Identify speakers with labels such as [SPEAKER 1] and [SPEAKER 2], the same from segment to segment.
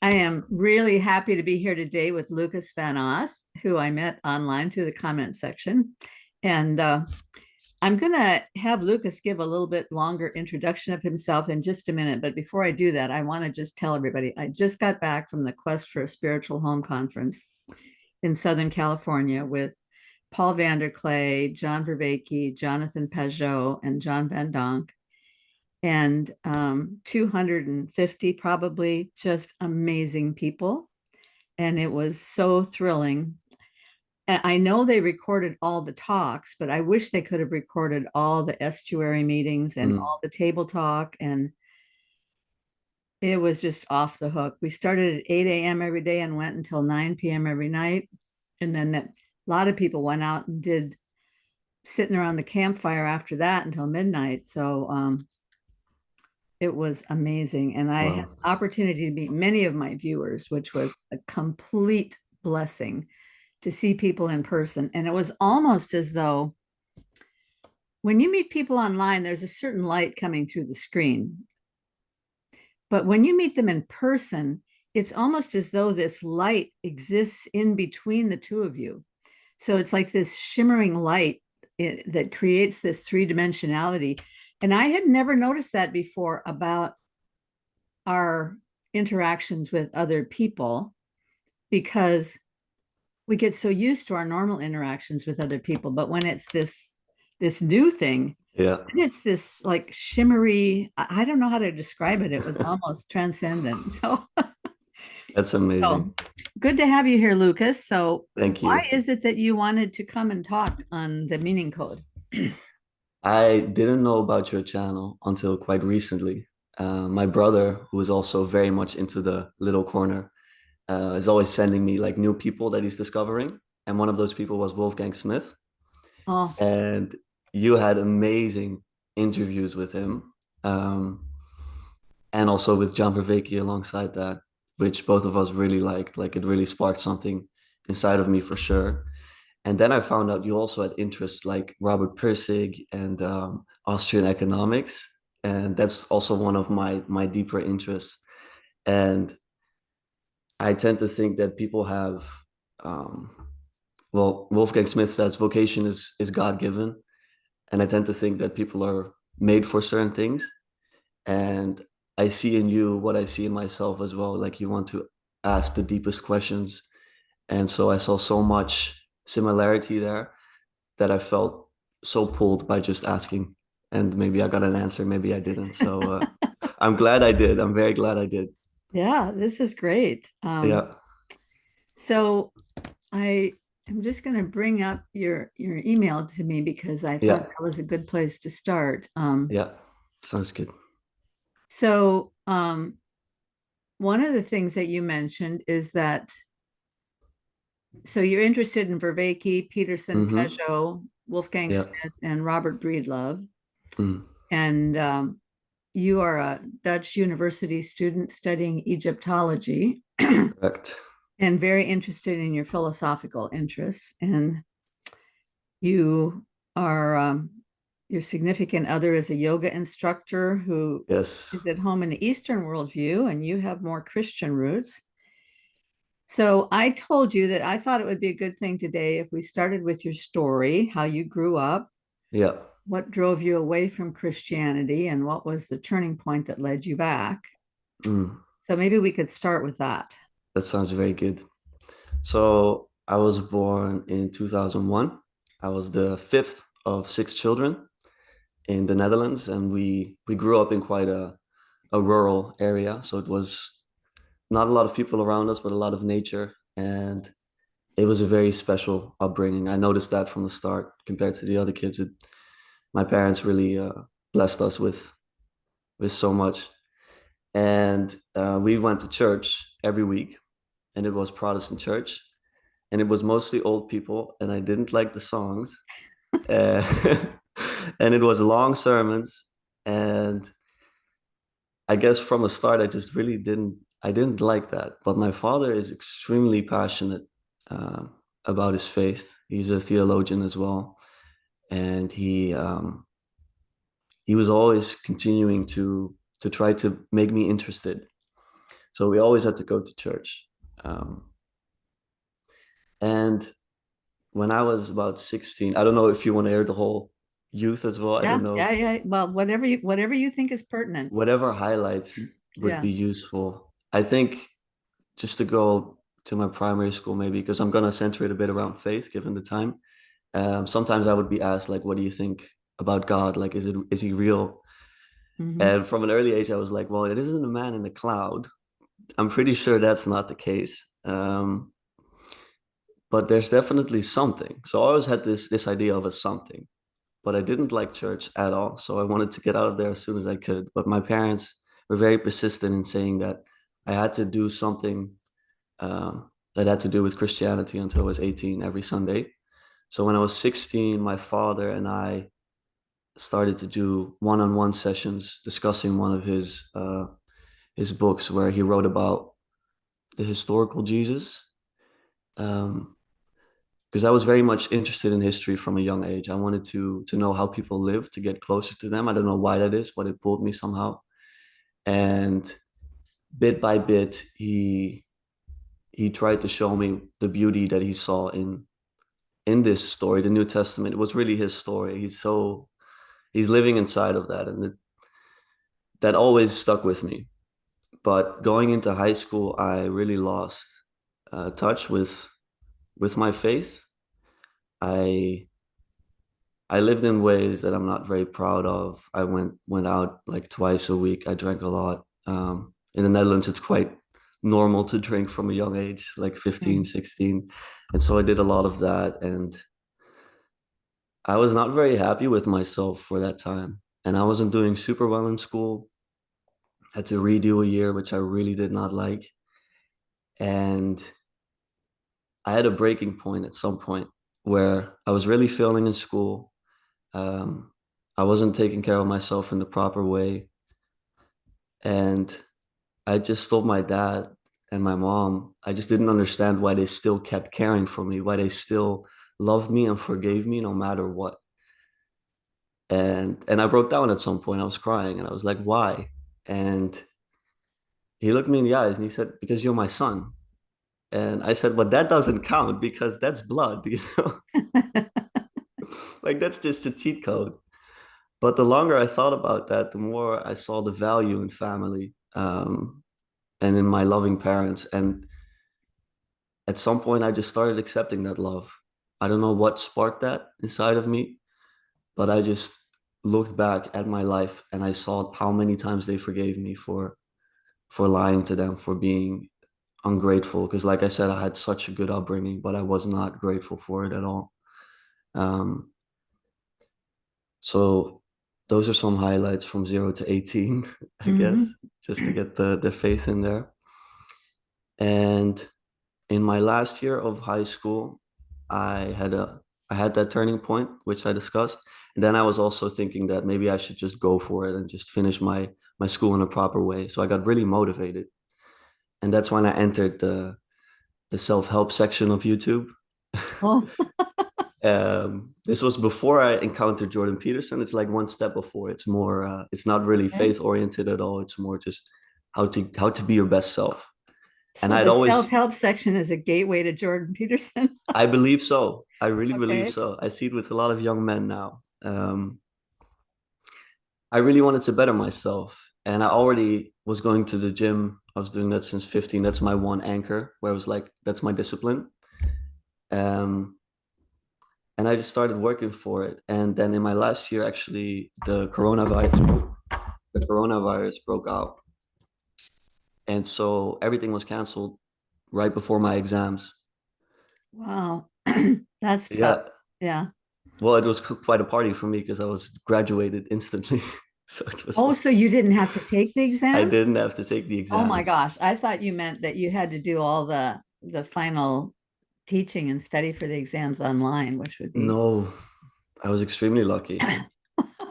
[SPEAKER 1] I am really happy to be here today with Lucas Van Oss, who I met online through the comment section. And I'm going to have Lucas give a little bit longer introduction of himself in just a minute. But before I do that, I want to just tell everybody I just got back from the Quest for a Spiritual Home conference in Southern California with Paul Vanderklay, John Vervaeke, Jonathan Pajot, and John Van Donk, and 250 probably just amazing people. And it was so thrilling. And I know they recorded all the talks, but I wish they could have recorded all the estuary meetings and
[SPEAKER 2] Mm.
[SPEAKER 1] all the table talk. And it was just off the hook. We started at 8 a.m. every day and went until 9 p.m. every night. And then a lot of people went out and did sitting around the campfire after that until midnight. So it was amazing. And I had
[SPEAKER 2] Wow.
[SPEAKER 1] the opportunity to meet many of my viewers, which was a complete blessing to see people in person. And it was almost as though when you meet people online, there's a certain light coming through the screen. But when you meet them in person, it's almost as though this light exists in between the two of you. So it's like this shimmering light that creates this three dimensionality. And I had never noticed that before about our interactions with other people because we get so used to our normal interactions with other people, but when it's this new thing,
[SPEAKER 2] Yeah,
[SPEAKER 1] it's this like shimmery, I don't know how to describe it. It was almost transcendent.
[SPEAKER 2] that's amazing.
[SPEAKER 1] So good to have you here, Lucas. So
[SPEAKER 2] Thank
[SPEAKER 1] why
[SPEAKER 2] you.
[SPEAKER 1] is it that you wanted to come and talk on the meaning code?
[SPEAKER 2] I didn't know about your channel until quite recently. My brother, who is also very much into the little corner, is always sending me like new people that he's discovering. And one of those people was Wolfgang Smith.
[SPEAKER 1] Oh,
[SPEAKER 2] And you had amazing interviews with him. Um, and also with John Vervaeke alongside that, which both of us really liked. Like it really sparked something inside of me for sure. And then I found out you also had interests like Robert Pirsig and Austrian economics, and that's also one of my deeper interests. And I tend to think that people have, um, well, Wolfgang Smith says vocation is God given, and I tend to think that people are made for certain things. And I see in you what I see in myself as well. Like you want to ask the deepest questions, and so I saw so much similarity there that I felt so pulled by just asking. And maybe I got an answer, maybe I didn't. So I'm glad I did. I'm very glad I did.
[SPEAKER 1] yeah, this is great.
[SPEAKER 2] Yeah,
[SPEAKER 1] So I am just going to bring up your email to me because I thought
[SPEAKER 2] yeah,
[SPEAKER 1] that was a good place to start.
[SPEAKER 2] yeah. Sounds good.
[SPEAKER 1] So one of the things that you mentioned is that so you're interested in Vervaeke, Peterson,
[SPEAKER 2] Mm-hmm.
[SPEAKER 1] Peugeot, Wolfgang
[SPEAKER 2] Yeah.
[SPEAKER 1] Smith, and Robert Breedlove,
[SPEAKER 2] Mm.
[SPEAKER 1] and you are a Dutch university student studying Egyptology
[SPEAKER 2] Correct.
[SPEAKER 1] and very interested in your philosophical interests. And you are your significant other is a yoga instructor who
[SPEAKER 2] Yes.
[SPEAKER 1] is at home in the Eastern worldview, and you have more Christian roots. So I told you that I thought it would be a good thing today if we started with your story, how you grew up,
[SPEAKER 2] Yeah.
[SPEAKER 1] what drove you away from Christianity, and what was the turning point that led you back.
[SPEAKER 2] Mm.
[SPEAKER 1] So maybe we could start with that.
[SPEAKER 2] That sounds very good. So I was born in 2001. I was the fifth of six children in the Netherlands, and we grew up in quite a rural area. So it was not a lot of people around us, but a lot of nature. And it was a very special upbringing. I noticed that from the start compared to the other kids. My parents really blessed us with so much. And we went to church every week, and it was Protestant church, and it was mostly old people, and I didn't like the songs. Uh, and it was long sermons, and I guess from the start, I just really I didn't like that. But my father is extremely passionate uh, about his faith. He's a theologian as well, and he was always continuing to try to make me interested. So we always had to go to church. Um, and when I was about 16, I don't know if you want to hear the whole youth as well. I
[SPEAKER 1] Yeah,
[SPEAKER 2] don't
[SPEAKER 1] yeah,
[SPEAKER 2] know.
[SPEAKER 1] yeah. Well, whatever you think is pertinent.
[SPEAKER 2] Whatever highlights would
[SPEAKER 1] Yeah.
[SPEAKER 2] be useful. I think just to go to my primary school, maybe, because I'm going to center it a bit around faith, given the time. Sometimes I would be asked, like, what do you think about God? Like, is he real?
[SPEAKER 1] Hmm.
[SPEAKER 2] And from an early age, I was like, well, it isn't a man in the cloud. I'm pretty sure that's not the case. But there's definitely something. So I always had this idea of a something, but I didn't like church at all. So I wanted to get out of there as soon as I could. But my parents were very persistent in saying that I had to do something that had to do with Christianity until I was 18 every Sunday. So when I was 16, my father and I started to do one-on-one sessions discussing one of his books where he wrote about the historical Jesus. Um, because I was very much interested in history from a young age. I wanted to know how people live, to get closer to them. I don't know why that is, but it pulled me somehow. And bit by bit, he tried to show me the beauty that he saw in this story, the New Testament. It was really his story. He's living inside of that, and that always stuck with me. But going into high school, I really lost touch with my faith. I I lived in ways that I'm not very proud of. I went out like twice a week. I drank a lot. In the Netherlands, it's quite normal to drink from a young age, like 15,
[SPEAKER 1] Okay.
[SPEAKER 2] 16. And so I did a lot of that. And I was not very happy with myself for that time. And I wasn't doing super well in school. I had to redo a year, which I really did not like. And I had a breaking point at some point where I was really failing in school. Um, I wasn't taking care of myself in the proper way. And I just told my dad and my mom, I just didn't understand why they still kept caring for me, why they still loved me and forgave me no matter what. And I broke down at some point. I was crying and I was like, why? And he looked me in the eyes and he said, because you're my son. And I said, but that doesn't count because that's blood, you know? Like that's just a cheat code. But the longer I thought about that, the more I saw the value in family, and in my loving parents. And at some point, I just started accepting that love. I don't know what sparked that inside of me, but I just looked back at my life and I saw how many times they forgave me for lying to them, for being ungrateful. Because, like I said, I had such a good upbringing, but I was not grateful for it at all. Um, so those are some highlights from 0 to 18, I guess,
[SPEAKER 1] Hmm.
[SPEAKER 2] just to get the faith in there. And in my last year of high school, I had a I had that turning point, which I discussed. And then I was also thinking that maybe I should just go for it and just finish my school in a proper way. So I got really motivated. And that's when I entered the self-help section of YouTube.
[SPEAKER 1] Oh,
[SPEAKER 2] This was before I encountered Jordan Peterson. It's like one step before. It's more it's not really
[SPEAKER 1] okay.
[SPEAKER 2] faith oriented at all. It's more just how to be your best self. And
[SPEAKER 1] So
[SPEAKER 2] I'd
[SPEAKER 1] the
[SPEAKER 2] always
[SPEAKER 1] self-help section is a gateway to Jordan Peterson.
[SPEAKER 2] I believe so. I really believe
[SPEAKER 1] Okay.
[SPEAKER 2] so. I see it with a lot of young men now. I really wanted to better myself. And I already was going to the gym. I was doing that since 15. That's my one anchor where I was like, that's my discipline. Um, and I just started working for it. And then in my last year, actually, the coronavirus broke out. And so everything was canceled right before my exams.
[SPEAKER 1] Wow. That's tough.
[SPEAKER 2] Yeah.
[SPEAKER 1] Yeah.
[SPEAKER 2] Well, it was quite a party for me because I was graduated instantly. So it was
[SPEAKER 1] Oh,
[SPEAKER 2] like
[SPEAKER 1] so you didn't have to take the
[SPEAKER 2] I
[SPEAKER 1] exam?
[SPEAKER 2] didn't have to take the
[SPEAKER 1] Oh my
[SPEAKER 2] exams.
[SPEAKER 1] gosh. I thought you meant that you had to do all the final teaching and study for the exams online, which would be
[SPEAKER 2] No, I was extremely lucky.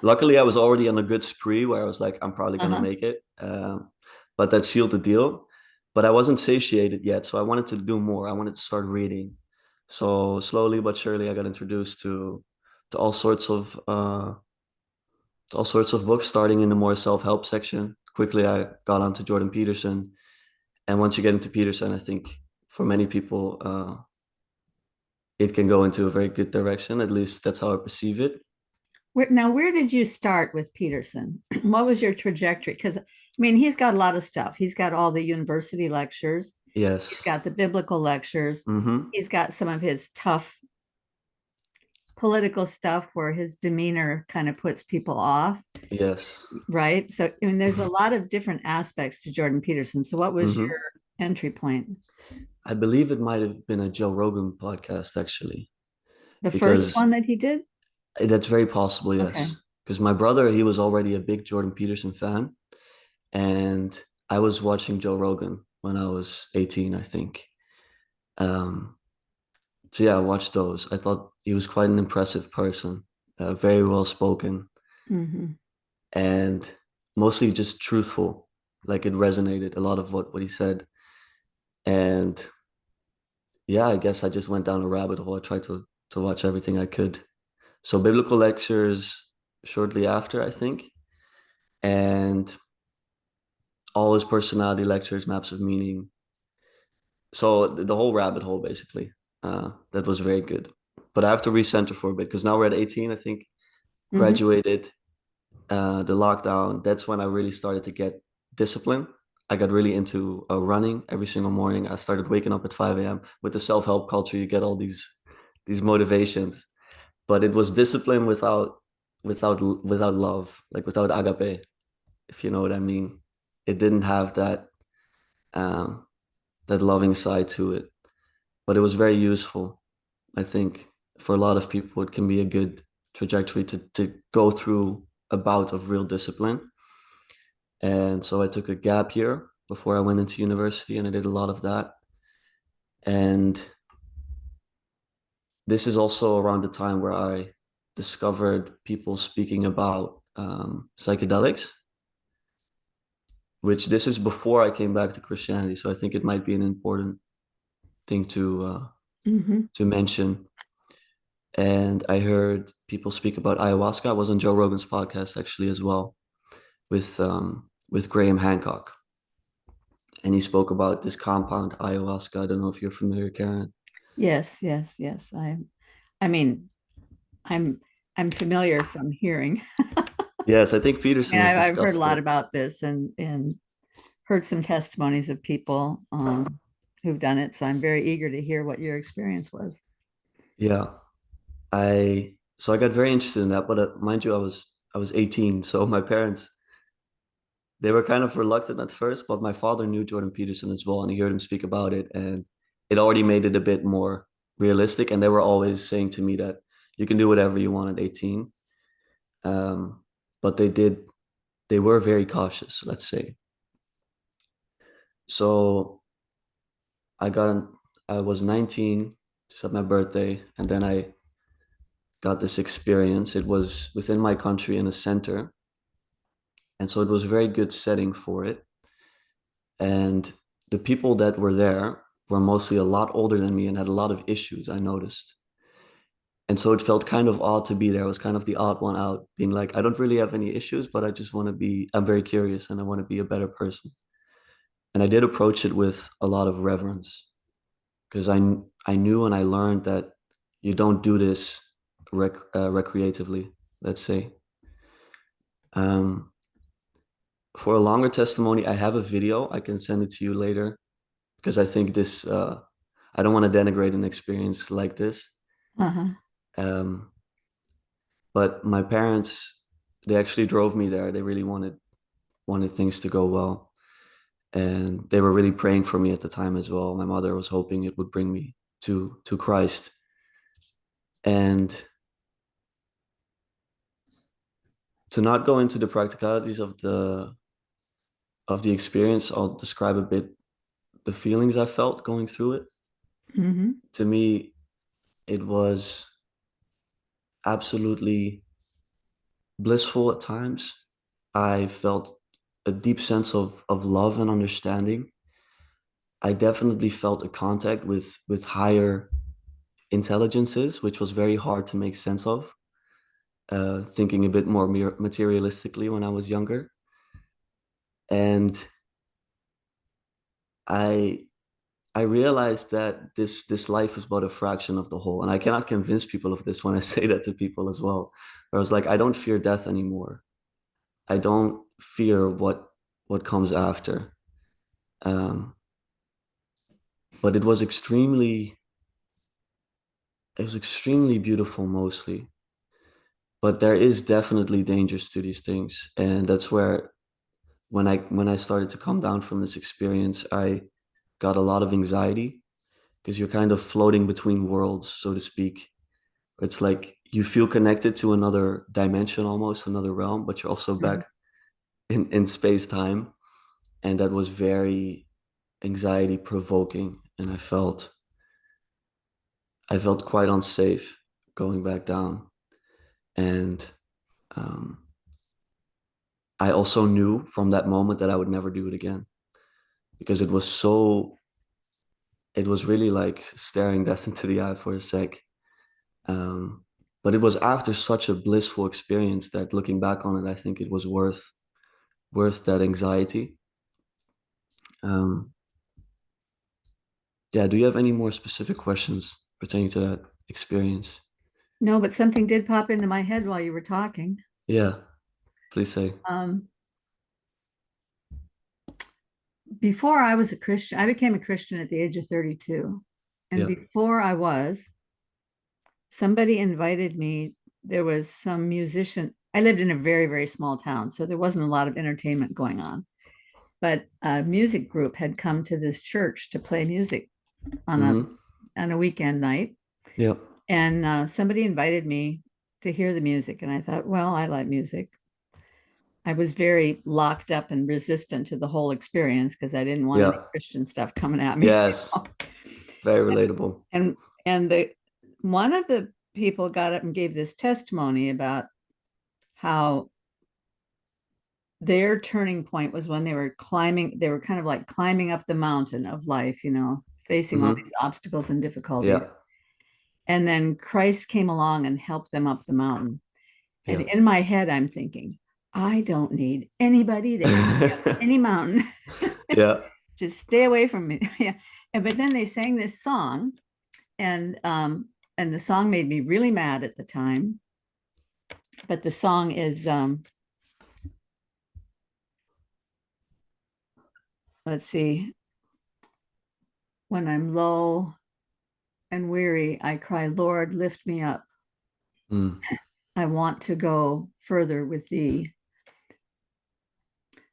[SPEAKER 2] Luckily, I was already on a good spree where I was like, I'm probably gonna
[SPEAKER 1] uh-huh.
[SPEAKER 2] make it. But that sealed the deal. But I wasn't satiated yet, so I wanted to do more. I wanted to start reading. So slowly but surely, I got introduced to all sorts of books, starting in the more self-help section. Quickly, I got onto Jordan Peterson, And once you get into Peterson, I think for many people, it can go into a very good direction. At least that's how I perceive it.
[SPEAKER 1] Where did you start with Peterson? What was your trajectory? Because, I mean, he's got a lot of stuff. He's got all the university lectures, he's
[SPEAKER 2] Yes.
[SPEAKER 1] got the biblical lectures,
[SPEAKER 2] Mm-hmm.
[SPEAKER 1] he's got some of his tough political stuff where his demeanor kind of puts people off,
[SPEAKER 2] Yes.
[SPEAKER 1] right? So, I mean, there's a lot of different aspects to Jordan Peterson. So, what was your
[SPEAKER 2] Mm-hmm.
[SPEAKER 1] entry point?
[SPEAKER 2] I believe it might have been a Joe Rogan podcast, actually,
[SPEAKER 1] The first
[SPEAKER 2] because
[SPEAKER 1] one that he did?
[SPEAKER 2] that's very possible,
[SPEAKER 1] Okay.
[SPEAKER 2] yes. Because my brother, he was already a big Jordan Peterson fan. And I was watching Joe Rogan when I was 18, I think. Um, so yeah, I watched those. I thought he was quite an impressive person, very well spoken,
[SPEAKER 1] Mm-hmm.
[SPEAKER 2] and mostly just truthful. Like it resonated a lot of what he said. And yeah, I guess I just went down a rabbit hole. I tried to watch everything I could. So biblical lectures shortly after, I think, and all his personality lectures, maps of meaning. So the whole rabbit hole, basically, that was very good. But I have to recenter for a bit because now we're at 18, I think,
[SPEAKER 1] Mm-hmm.
[SPEAKER 2] graduated, the lockdown. That's when I really started to get discipline. I got really into running every single morning. I started waking up at 5 a.m. With the self-help culture, you get all these motivations, but it was discipline without love, like without agape, if you know what I mean. It didn't have um, that loving side to it, but it was very useful. I think for a lot of people, it can be a good trajectory to go through a bout of real discipline. And so I took a gap year before I went into university, and I did a lot of that. And this is also around the time where I discovered people speaking about psychedelics, which this is before I came back to Christianity. So I think it might be an important thing
[SPEAKER 1] Mm-hmm.
[SPEAKER 2] to mention. And I heard people speak about ayahuasca. I was on Joe Rogan's podcast actually as well with Graham Hancock, and he spoke about this compound ayahuasca. I don't know if you're familiar, Karen.
[SPEAKER 1] Yes, yes, yes. I mean, I'm I'm familiar from hearing.
[SPEAKER 2] Yes, I think
[SPEAKER 1] I
[SPEAKER 2] Peterson
[SPEAKER 1] mean,
[SPEAKER 2] has
[SPEAKER 1] I've heard a
[SPEAKER 2] discussed
[SPEAKER 1] lot
[SPEAKER 2] it.
[SPEAKER 1] about this and heard some testimonies of people who've done it. So I'm very eager to hear what your experience was.
[SPEAKER 2] Yeah, I got very interested in that, but mind you, I was 18, so my parents they were kind of reluctant at first, but my father knew Jordan Peterson as well, and he heard him speak about it, and it already made it a bit more realistic. And they were always saying to me that you can do whatever you want at 18. Um, but they were very cautious, let's say. So I got an, I was 19, just at my birthday, and then I got this experience. It was within my country in a center, and so it was a very good setting for it. And the people that were there were mostly a lot older than me and had a lot of issues, I noticed. And so it felt kind of odd to be there. I was kind of the odd one out, being like, I don't really have any issues, but I just want to be, I'm very curious and I want to be a better person. And I did approach it with a lot of reverence because I knew and I learned that you don't do this recreatively, let's say. Um, for a longer testimony, I have a video. I can send it to you later because I think I don't want to denigrate an experience like this.
[SPEAKER 1] Uh-huh.
[SPEAKER 2] Um, but my parents, they actually drove me there. They really wanted things to go well. And they were really praying for me at the time as well. My mother was hoping it would bring me to Christ. And to not go into the practicalities of the experience, I'll describe a bit the feelings I felt going through it.
[SPEAKER 1] Mm-hmm.
[SPEAKER 2] To me, it was absolutely blissful at times. I felt a deep sense of love and understanding. I definitely felt a contact with higher intelligences, which was very hard to make sense of. Thinking a bit more materialistically when I was younger, and I I realized that this life is but a fraction of the whole. And I cannot convince people of this when I say that to people as well. Where I was like, I don't fear death anymore. I don't fear what comes after. Um, but it was extremely beautiful mostly. But there is definitely dangers to these things. And that's where when I started to come down from this experience, I got a lot of anxiety because you're kind of floating between worlds, so to speak. It's like you feel connected to another dimension, almost another realm, but you're also
[SPEAKER 1] Mhm.
[SPEAKER 2] back in space time. And that was very anxiety provoking. And I felt quite unsafe going back down. And um, I also knew from that moment that I would never do it again because it was really like staring death into the eye for a sec. Um, but it was after such a blissful experience that looking back on it, I think it was worth that anxiety. Um, yeah, do you have any more specific questions pertaining to that experience?
[SPEAKER 1] No, but something did pop into my head while you were talking.
[SPEAKER 2] Yeah, please say.
[SPEAKER 1] Um, Before I was a Christian, I became a Christian at the age of 32. And
[SPEAKER 2] Yeah.
[SPEAKER 1] before I was, somebody invited me. There was some musician. I lived in a very, very small town, so there wasn't a lot of entertainment going on. But a music group had come to this church to play music on a
[SPEAKER 2] Mm-hmm.
[SPEAKER 1] on a weekend night,
[SPEAKER 2] Yeah.
[SPEAKER 1] and somebody invited me to hear the music. And I thought, well, I like music. I was very locked up and resistant to the whole experience because I didn't want any
[SPEAKER 2] Yeah.
[SPEAKER 1] Christian stuff coming at me.
[SPEAKER 2] Yes. Very relatable.
[SPEAKER 1] and and the one of the people got up and gave this testimony about how their turning point was when they were kind of like climbing up the mountain of life, facing all
[SPEAKER 2] Mm-hmm.
[SPEAKER 1] these obstacles and difficulties.
[SPEAKER 2] Yeah.
[SPEAKER 1] And then Christ came along and helped them up the mountain. And
[SPEAKER 2] Yeah.
[SPEAKER 1] in my head, I'm thinking, I don't need anybody to help me up any mountain.
[SPEAKER 2] Yeah.
[SPEAKER 1] Just stay away from me. Yeah. But then they sang this song, and the song made me really mad at the time. But the song is let's see, when I'm low and weary, I cry, Lord, lift me up.
[SPEAKER 2] Mm.
[SPEAKER 1] I want to go further with thee.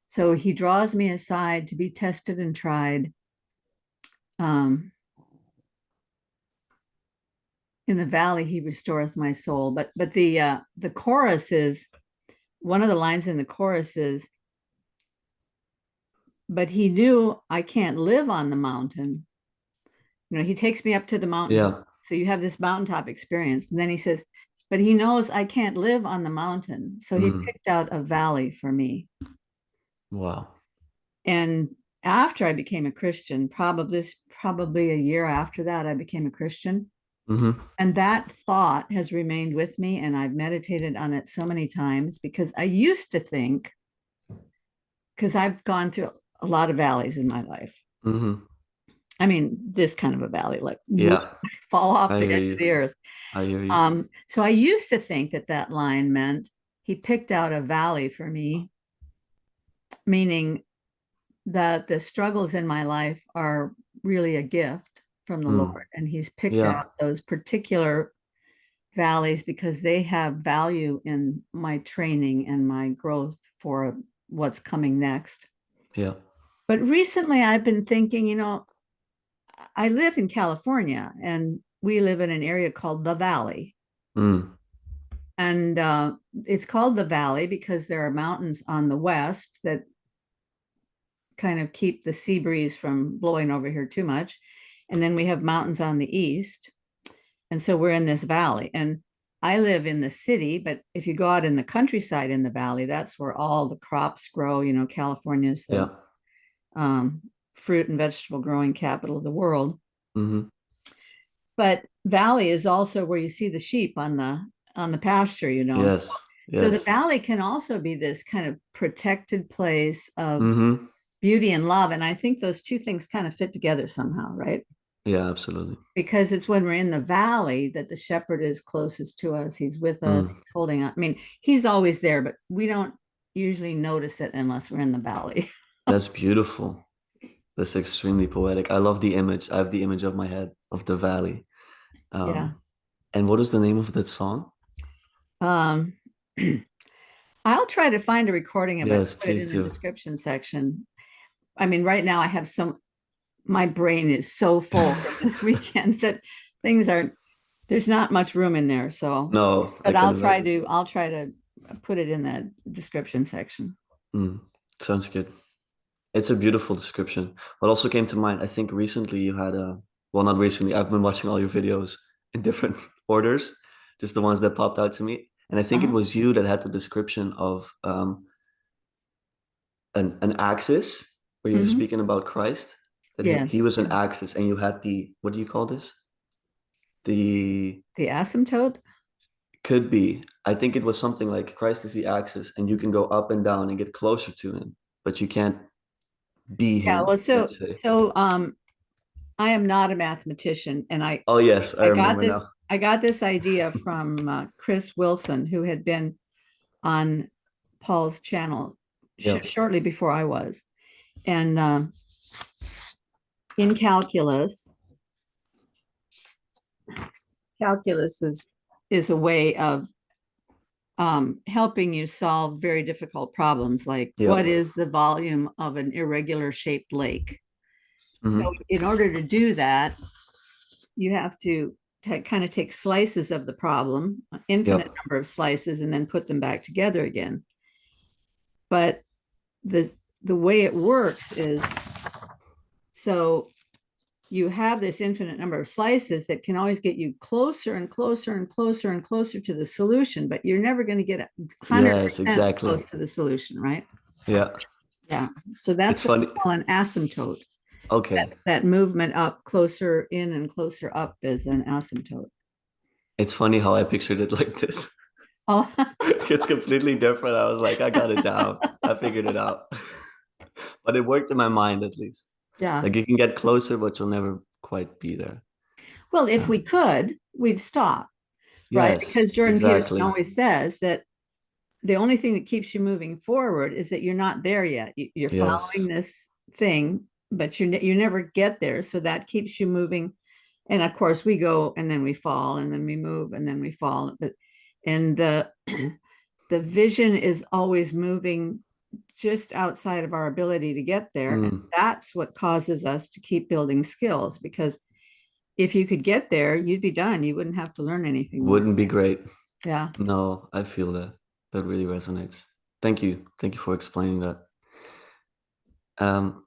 [SPEAKER 1] So he draws me aside to be tested and tried. Um, in the valley, he restoreth my soul. But the chorus is one of the lines in the chorus is, but he knew I can't live on the mountain. He takes me up to the mountain.
[SPEAKER 2] Yeah.
[SPEAKER 1] So you have this mountaintop experience. And then he says, but he knows I can't live on the mountain. So he
[SPEAKER 2] Mm.
[SPEAKER 1] picked out a valley for me.
[SPEAKER 2] Wow.
[SPEAKER 1] And after I became a Christian, probably a year after that, I became a Christian.
[SPEAKER 2] Mm-hmm.
[SPEAKER 1] And that thought has remained with me, and I've meditated on it so many times because I used to think, because I've gone through a lot of valleys in my life.
[SPEAKER 2] Mm-hmm.
[SPEAKER 1] I mean, this kind of a valley, like
[SPEAKER 2] Yeah.
[SPEAKER 1] fall off
[SPEAKER 2] I
[SPEAKER 1] the
[SPEAKER 2] hear
[SPEAKER 1] edge of
[SPEAKER 2] you.
[SPEAKER 1] the earth.
[SPEAKER 2] I hear you.
[SPEAKER 1] So I used to think that that line meant he picked out a valley for me, meaning that the struggles in my life are really a gift from the
[SPEAKER 2] Mm.
[SPEAKER 1] Lord. And he's picked
[SPEAKER 2] Yeah.
[SPEAKER 1] out those particular valleys because they have value in my training and my growth for what's coming next.
[SPEAKER 2] Yeah.
[SPEAKER 1] But recently I've been thinking, I live in California and we live in an area called the Valley.
[SPEAKER 2] Mm.
[SPEAKER 1] And it's called the Valley because there are mountains on the west that kind of keep the sea breeze from blowing over here too much. And then we have mountains on the east. And so we're in this valley. And I live in the city, but if you go out in the countryside in the valley, that's where all the crops grow. California's the
[SPEAKER 2] Yeah.
[SPEAKER 1] um, fruit and vegetable growing capital of the world.
[SPEAKER 2] Mm-hmm.
[SPEAKER 1] But valley is also where you see the sheep on the pasture.
[SPEAKER 2] Yes.
[SPEAKER 1] So the
[SPEAKER 2] Yes.
[SPEAKER 1] valley can also be this kind of protected place of
[SPEAKER 2] Mm-hmm.
[SPEAKER 1] beauty and love. And I think those two things kind of fit together somehow, right?
[SPEAKER 2] Yeah, absolutely.
[SPEAKER 1] Because it's when we're in the valley that the shepherd is closest to us. He's with us,
[SPEAKER 2] Mm,
[SPEAKER 1] he's holding on. I mean, he's always there, but we don't usually notice it unless we're in the valley.
[SPEAKER 2] that's beautiful. That's extremely poetic. I love the image. I have the image of my head of the valley.
[SPEAKER 1] Yeah.
[SPEAKER 2] And what is the name of that song?
[SPEAKER 1] Um, I'll try to find a recording of it,
[SPEAKER 2] Yes,
[SPEAKER 1] put it in
[SPEAKER 2] please
[SPEAKER 1] the
[SPEAKER 2] do.
[SPEAKER 1] description section. I mean, right now I have my brain is so full from this weekend that things aren't, there's not much room in there. So,
[SPEAKER 2] No, I
[SPEAKER 1] but
[SPEAKER 2] can imagine.
[SPEAKER 1] I'll try to put it in the description section.
[SPEAKER 2] Mm, sounds good. It's a beautiful description. What also came to mind, I think recently you had well, not recently, I've been watching all your videos in different orders, just the ones that popped out to me. And I think it
[SPEAKER 1] Uh-huh.
[SPEAKER 2] was you that had the description of an axis where you were
[SPEAKER 1] Hmm.
[SPEAKER 2] speaking about Christ, that
[SPEAKER 1] Yes.
[SPEAKER 2] he was an
[SPEAKER 1] Yeah.
[SPEAKER 2] axis and you had what do you call this? The
[SPEAKER 1] The asymptote.
[SPEAKER 2] could be. I think it was something like Christ is the axis and you can go up and down and get closer to him, but you can't be
[SPEAKER 1] Yeah. Well,
[SPEAKER 2] him, let's say.
[SPEAKER 1] I am not a mathematician, and
[SPEAKER 2] Oh yes, I remember now.
[SPEAKER 1] I got this idea from Chris Wilson, who had been on Paul's channel
[SPEAKER 2] Yep.
[SPEAKER 1] shortly before I was, and in calculus is a way of helping you solve very difficult problems, like what
[SPEAKER 2] Yep.
[SPEAKER 1] is the volume of an irregular shaped lake. So,
[SPEAKER 2] Hmm.
[SPEAKER 1] in order to do that, you have to kind of take slices of the problem, an infinite
[SPEAKER 2] Yep.
[SPEAKER 1] number of slices, and then put them back together again. But the the way it works is, so you have this infinite number of slices that can always get you closer and closer and closer and closer to the solution, but you're never going to get 100%
[SPEAKER 2] Yes, exactly.
[SPEAKER 1] close to the solution, right?
[SPEAKER 2] Yeah.
[SPEAKER 1] Yeah. So that's
[SPEAKER 2] It's
[SPEAKER 1] what we
[SPEAKER 2] funny.
[SPEAKER 1] call an asymptote.
[SPEAKER 2] Okay.
[SPEAKER 1] That movement up closer in and closer up is an asymptote.
[SPEAKER 2] It's funny how I pictured it like this.
[SPEAKER 1] Oh,
[SPEAKER 2] It's completely different. I was like, I got it down. I figured it out. But it worked in my mind at least.
[SPEAKER 1] yeah.
[SPEAKER 2] Like you can get closer, but you'll never quite be there.
[SPEAKER 1] Well, if we
[SPEAKER 2] Um,
[SPEAKER 1] could, we'd stop, right?
[SPEAKER 2] yes,
[SPEAKER 1] Because Jordan Peterson
[SPEAKER 2] exactly.
[SPEAKER 1] always says that the only thing that keeps you moving forward is that you're not there yet. You're following
[SPEAKER 2] Yes.
[SPEAKER 1] this thing, but you never get there. So that keeps you moving. And of course, we go and then we fall and then we move and then we fall. But and the vision is always moving just outside of our ability to get there. And
[SPEAKER 2] Mm,
[SPEAKER 1] that's what causes us to keep building skills, because if you could get there, you'd be done. You wouldn't have to learn anything more.
[SPEAKER 2] wouldn't be great.
[SPEAKER 1] Yeah.
[SPEAKER 2] No, I feel that. That really resonates. Thank you. Thank you for explaining that. Um,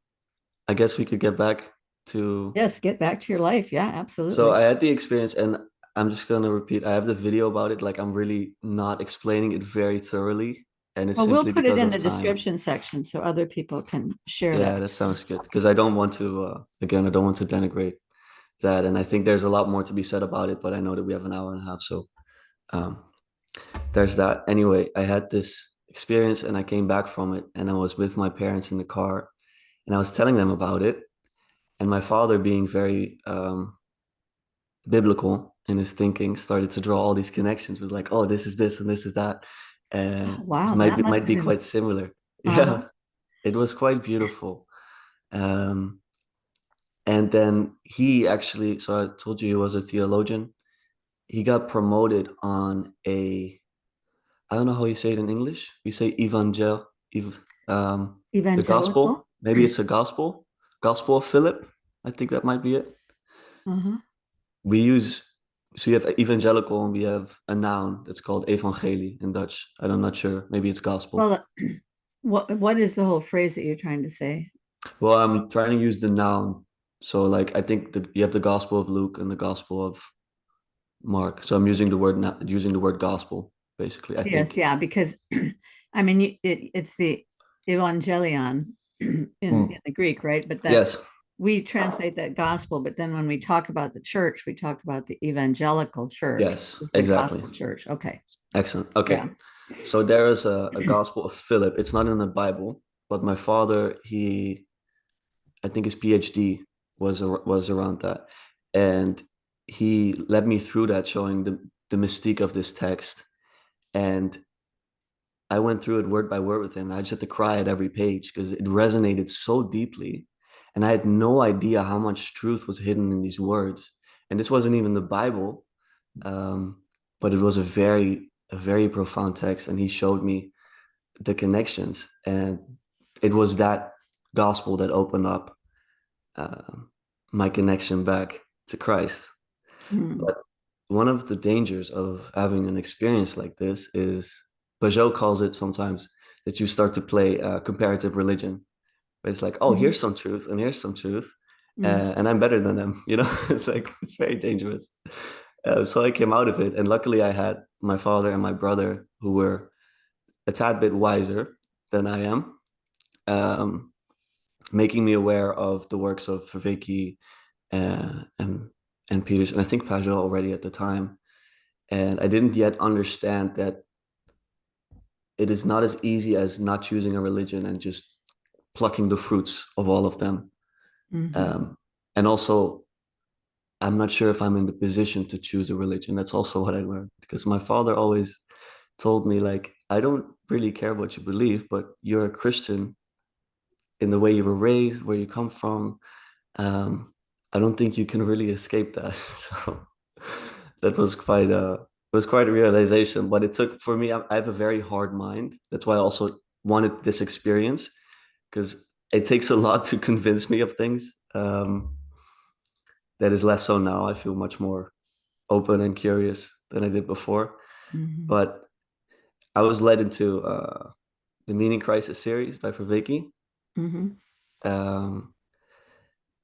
[SPEAKER 2] I guess we could get back to.
[SPEAKER 1] Yes. Get back to your life. Yeah,
[SPEAKER 2] So
[SPEAKER 1] absolutely.
[SPEAKER 2] I had the experience, and I'm just gonna repeat. I have the video about it. Like I'm really not explaining it very thoroughly, and it's
[SPEAKER 1] Well, we'll
[SPEAKER 2] simply
[SPEAKER 1] put it
[SPEAKER 2] because
[SPEAKER 1] in
[SPEAKER 2] of
[SPEAKER 1] the
[SPEAKER 2] time.
[SPEAKER 1] description section so other people can share that.
[SPEAKER 2] Yeah, that sounds good. Because I don't want to. Again, I don't want to denigrate that, and I think there's a lot more to be said about it. But I know that we have an hour and a half, so um, there's that. Anyway, I had this experience, and I came back from it, and I was with my parents in the car, and I was telling them about it, and my father, being very biblical in his thinking, started to draw all these connections with like, oh, this is this and this is that,
[SPEAKER 1] Oh,
[SPEAKER 2] and it
[SPEAKER 1] wow,
[SPEAKER 2] might
[SPEAKER 1] that
[SPEAKER 2] be,
[SPEAKER 1] must
[SPEAKER 2] might
[SPEAKER 1] have
[SPEAKER 2] be
[SPEAKER 1] been.
[SPEAKER 2] quite similar.
[SPEAKER 1] Uh-huh.
[SPEAKER 2] Yeah, it was quite beautiful. Um, and then he actually, so I told you he was a theologian. He got promoted on I don't know how you say it in English. We say the
[SPEAKER 1] Evangelical.
[SPEAKER 2] gospel. Maybe it's a gospel of Philip. I think that might be it.
[SPEAKER 1] Uh-huh.
[SPEAKER 2] We use so you have evangelical and we have a noun that's called evangelie in Dutch. I'm not sure. Maybe it's gospel.
[SPEAKER 1] Well, what is the whole phrase that you're trying to say?
[SPEAKER 2] Well, I'm trying to use the noun. So like I think you have the gospel of Luke and the gospel of Mark. So I'm using the word gospel basically, I
[SPEAKER 1] Yes,
[SPEAKER 2] think.
[SPEAKER 1] yeah, because I mean, it's the evangelion in
[SPEAKER 2] Mm.
[SPEAKER 1] the Greek, right? But that
[SPEAKER 2] Yes.
[SPEAKER 1] we translate that gospel, but then when we talk about the church, we talk about the evangelical church,
[SPEAKER 2] Yes,
[SPEAKER 1] the
[SPEAKER 2] exactly.
[SPEAKER 1] gospel church. Okay.
[SPEAKER 2] Excellent.
[SPEAKER 1] Yeah.
[SPEAKER 2] Okay. So there is a gospel of Philip. It's not in the Bible. but my father, I think his PhD was around that, and he led me through that, showing the mystique of this text, and I went through it word by word with him. I just had to cry at every page because it resonated so deeply, and I had no idea how much truth was hidden in these words. And this wasn't even the Bible, um, but it was a very profound text, and he showed me the connections, and it was that gospel that opened up uh, my connection back to Christ.
[SPEAKER 1] Mm.
[SPEAKER 2] But one of the dangers of having an experience like this is, Peugeot calls it sometimes, that you start to play comparative religion. It's like, oh,
[SPEAKER 1] Mhm.
[SPEAKER 2] here's some truth and here's some truth,
[SPEAKER 1] Mhm.
[SPEAKER 2] and I'm better than them. It's like it's very dangerous. So I came out of it, and luckily I had my father and my brother who were a tad bit wiser than I am, um, making me aware of the works of Vervaeke uh, and and Peterson. I think Peugeot already at the time, and I didn't yet understand that it is not as easy as not choosing a religion and just plucking the fruits of all of them.
[SPEAKER 1] Mhm.
[SPEAKER 2] Um, and also, I'm not sure if I'm in the position to choose a religion. That's also what I learned because my father always told me, like, I don't really care what you believe, but you're a Christian in the way you were raised, where you come from. Um, I don't think you can really escape that. So that was quite a realization. But it took for me. I have a very hard mind. That's why I also wanted this experience because it takes a lot to convince me of things. That is less so now. I feel much more open and curious than I did before.
[SPEAKER 1] Mhm.
[SPEAKER 2] But I was led into the Meaning Crisis series by Vervaeke.
[SPEAKER 1] Mhm.
[SPEAKER 2] Um,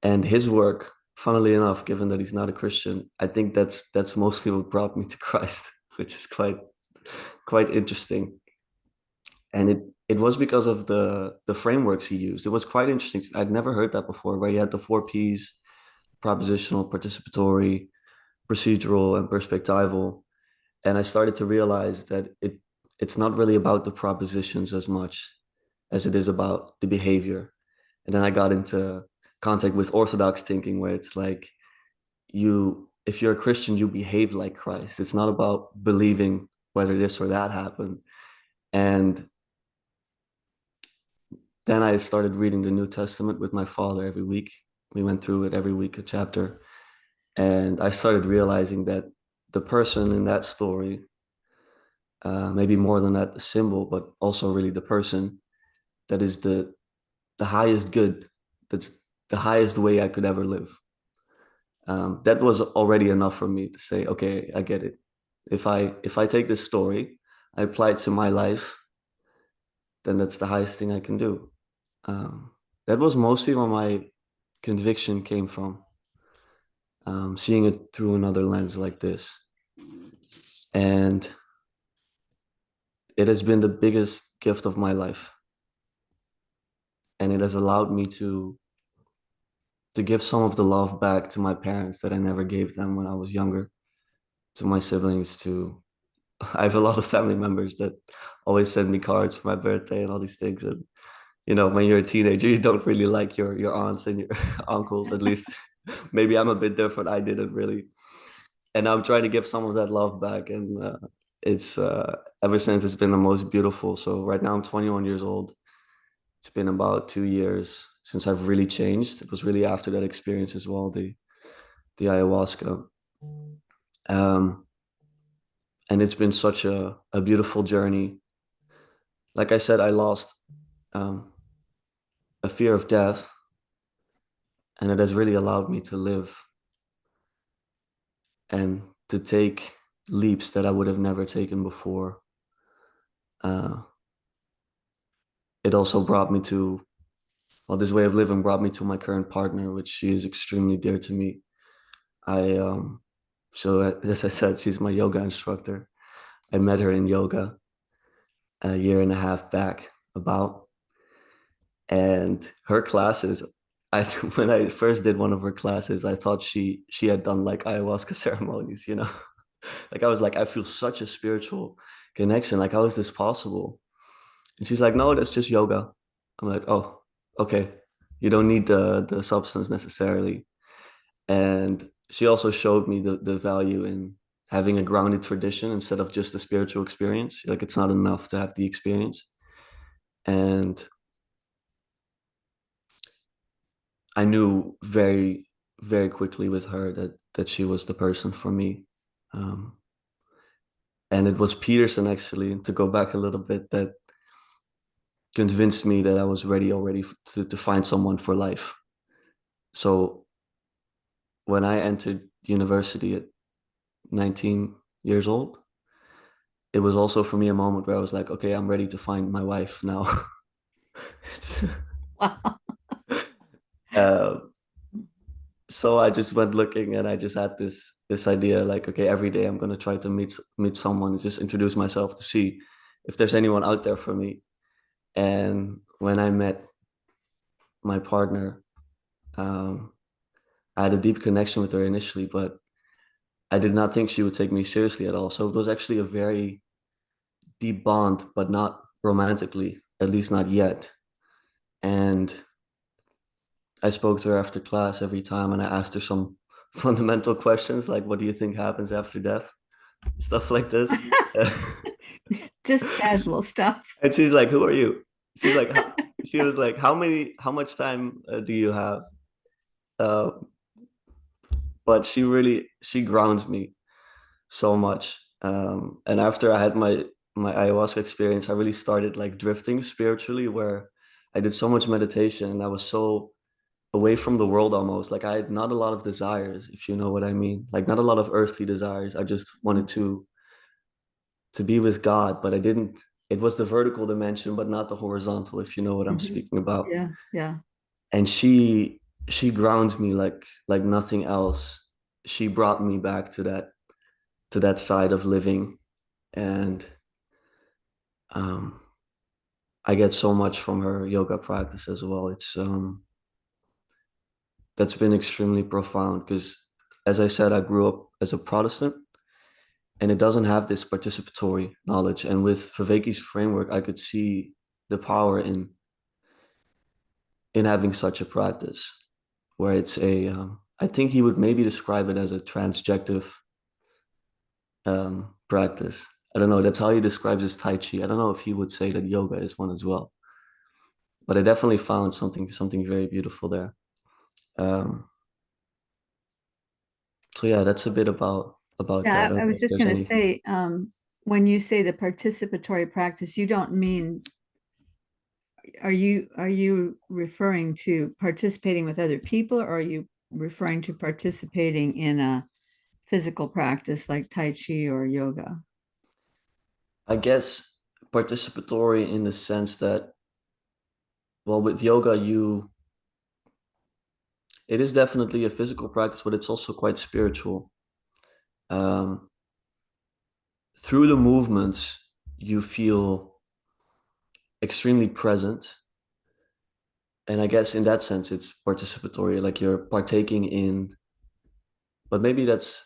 [SPEAKER 2] and his work, funnily enough, given that he's not a Christian, I think that's mostly what brought me to Christ, which is quite interesting. And it was because of the frameworks he used. It was quite interesting. I'd never heard that before, where he had the four P's: propositional, participatory, procedural, and perspectival. And I started to realize that it's not really about the propositions as much as it is about the behavior. And then I got into contact with Orthodox thinking, where it's like, if you're a Christian, you behave like Christ. It's not about believing whether this or that happened. And then I started reading the New Testament with my father every week. We went through it every week, a chapter. And I started realizing that the person in that story, maybe more than that, the symbol, but also really the person, that is the highest good. That's the highest way I could ever live. That was already enough for me to say, okay, I get it. If I take this story, I apply it to my life, then that's the highest thing I can do. Um, that was mostly where my conviction came from, seeing it through another lens like this. And it has been the biggest gift of my life. And it has allowed me to give some of the love back to my parents that I never gave them when I was younger, to my siblings, to I have a lot of family members that always send me cards for my birthday and all these things. And when you're a teenager, you don't really like your aunts and your uncles. At least maybe I'm a bit different. I didn't really, and I'm trying to give some of that love back. And it's ever since it's been the most beautiful. So right now I'm 21 years old. It's been about 2 years since I've really changed. It was really after that experience as well, the ayahuasca. Um, and it's been such a beautiful journey. Like I said, I lost um, a fear of death, and it has really allowed me to live and to take leaps that I would have never taken before. Uh, it also brought me to, well, this way of living brought me to my current partner, which she is extremely dear to me. I, so as I said, she's my yoga instructor. I met her in yoga a year and a half back, about, and her classes. When I first did one of her classes, I thought she had done like ayahuasca ceremonies, Like I was like, I feel such a spiritual connection. Like, how is this possible? And she's like, no, that's just yoga. I'm like, oh, okay. You don't need the substance necessarily. And she also showed me the value in having a grounded tradition instead of just a spiritual experience. Like it's not enough to have the experience. And I knew very quickly with her that she was the person for me. Um, and it was Peterson actually, to go back a little bit, that convinced me that I was ready already to find someone for life. So when I entered university at 19 years old, it was also for me a moment where I was like, okay, I'm ready to find my wife now.
[SPEAKER 1] Wow.
[SPEAKER 2] uh, so I just went looking, and I just had this idea like, okay, every day I'm gonna try to meet someone, just introduce myself to see if there's anyone out there for me. And when I met my partner, um, I had a deep connection with her initially, but I did not think she would take me seriously at all. So it was actually a very deep bond, but not romantically, at least not yet. And I spoke to her after class every time, and I asked her some fundamental questions like, what do you think happens after death? Stuff like this.
[SPEAKER 1] Just casual stuff.
[SPEAKER 2] And she's like, who are you? She's like, she was like, how much time do you have? Uh, but she grounds me so much. And after I had my ayahuasca experience, I really started like drifting spiritually, where I did so much meditation and I was so away from the world almost. Like I had not a lot of desires, if you know what I mean. Like not a lot of earthly desires. I just wanted to be with God, but I didn't. It was the vertical dimension, but not the horizontal, if you know what I'm
[SPEAKER 1] Mhm.
[SPEAKER 2] speaking about.
[SPEAKER 1] Yeah, yeah.
[SPEAKER 2] And she grounds me like nothing else. She brought me back to that side of living, and um, I get so much from her yoga practice as well. It's That's been extremely profound because, as I said, I grew up as a Protestant, and it doesn't have this participatory knowledge. And with Vervaeke's framework, I could see the power in having such a practice, where it's a I think he would maybe describe it as a transjective practice. I don't know. That's how he describes his Tai Chi. I don't know if he would say that yoga is one as well, but I definitely found something very beautiful there. Um, so yeah, that's a bit about that.
[SPEAKER 1] Yeah,
[SPEAKER 2] I don't
[SPEAKER 1] I
[SPEAKER 2] know
[SPEAKER 1] was
[SPEAKER 2] if
[SPEAKER 1] just
[SPEAKER 2] there's
[SPEAKER 1] going to
[SPEAKER 2] any.
[SPEAKER 1] say, when you say the participatory practice, you don't mean, are you referring to participating with other people, or are you referring to participating in a physical practice like Tai Chi or yoga?
[SPEAKER 2] I guess participatory in the sense that, well, with yoga, it is definitely a physical practice, but it's also quite spiritual. Um, Through the movements, you feel extremely present. And I guess in that sense, it's participatory, like you're partaking in, but maybe that's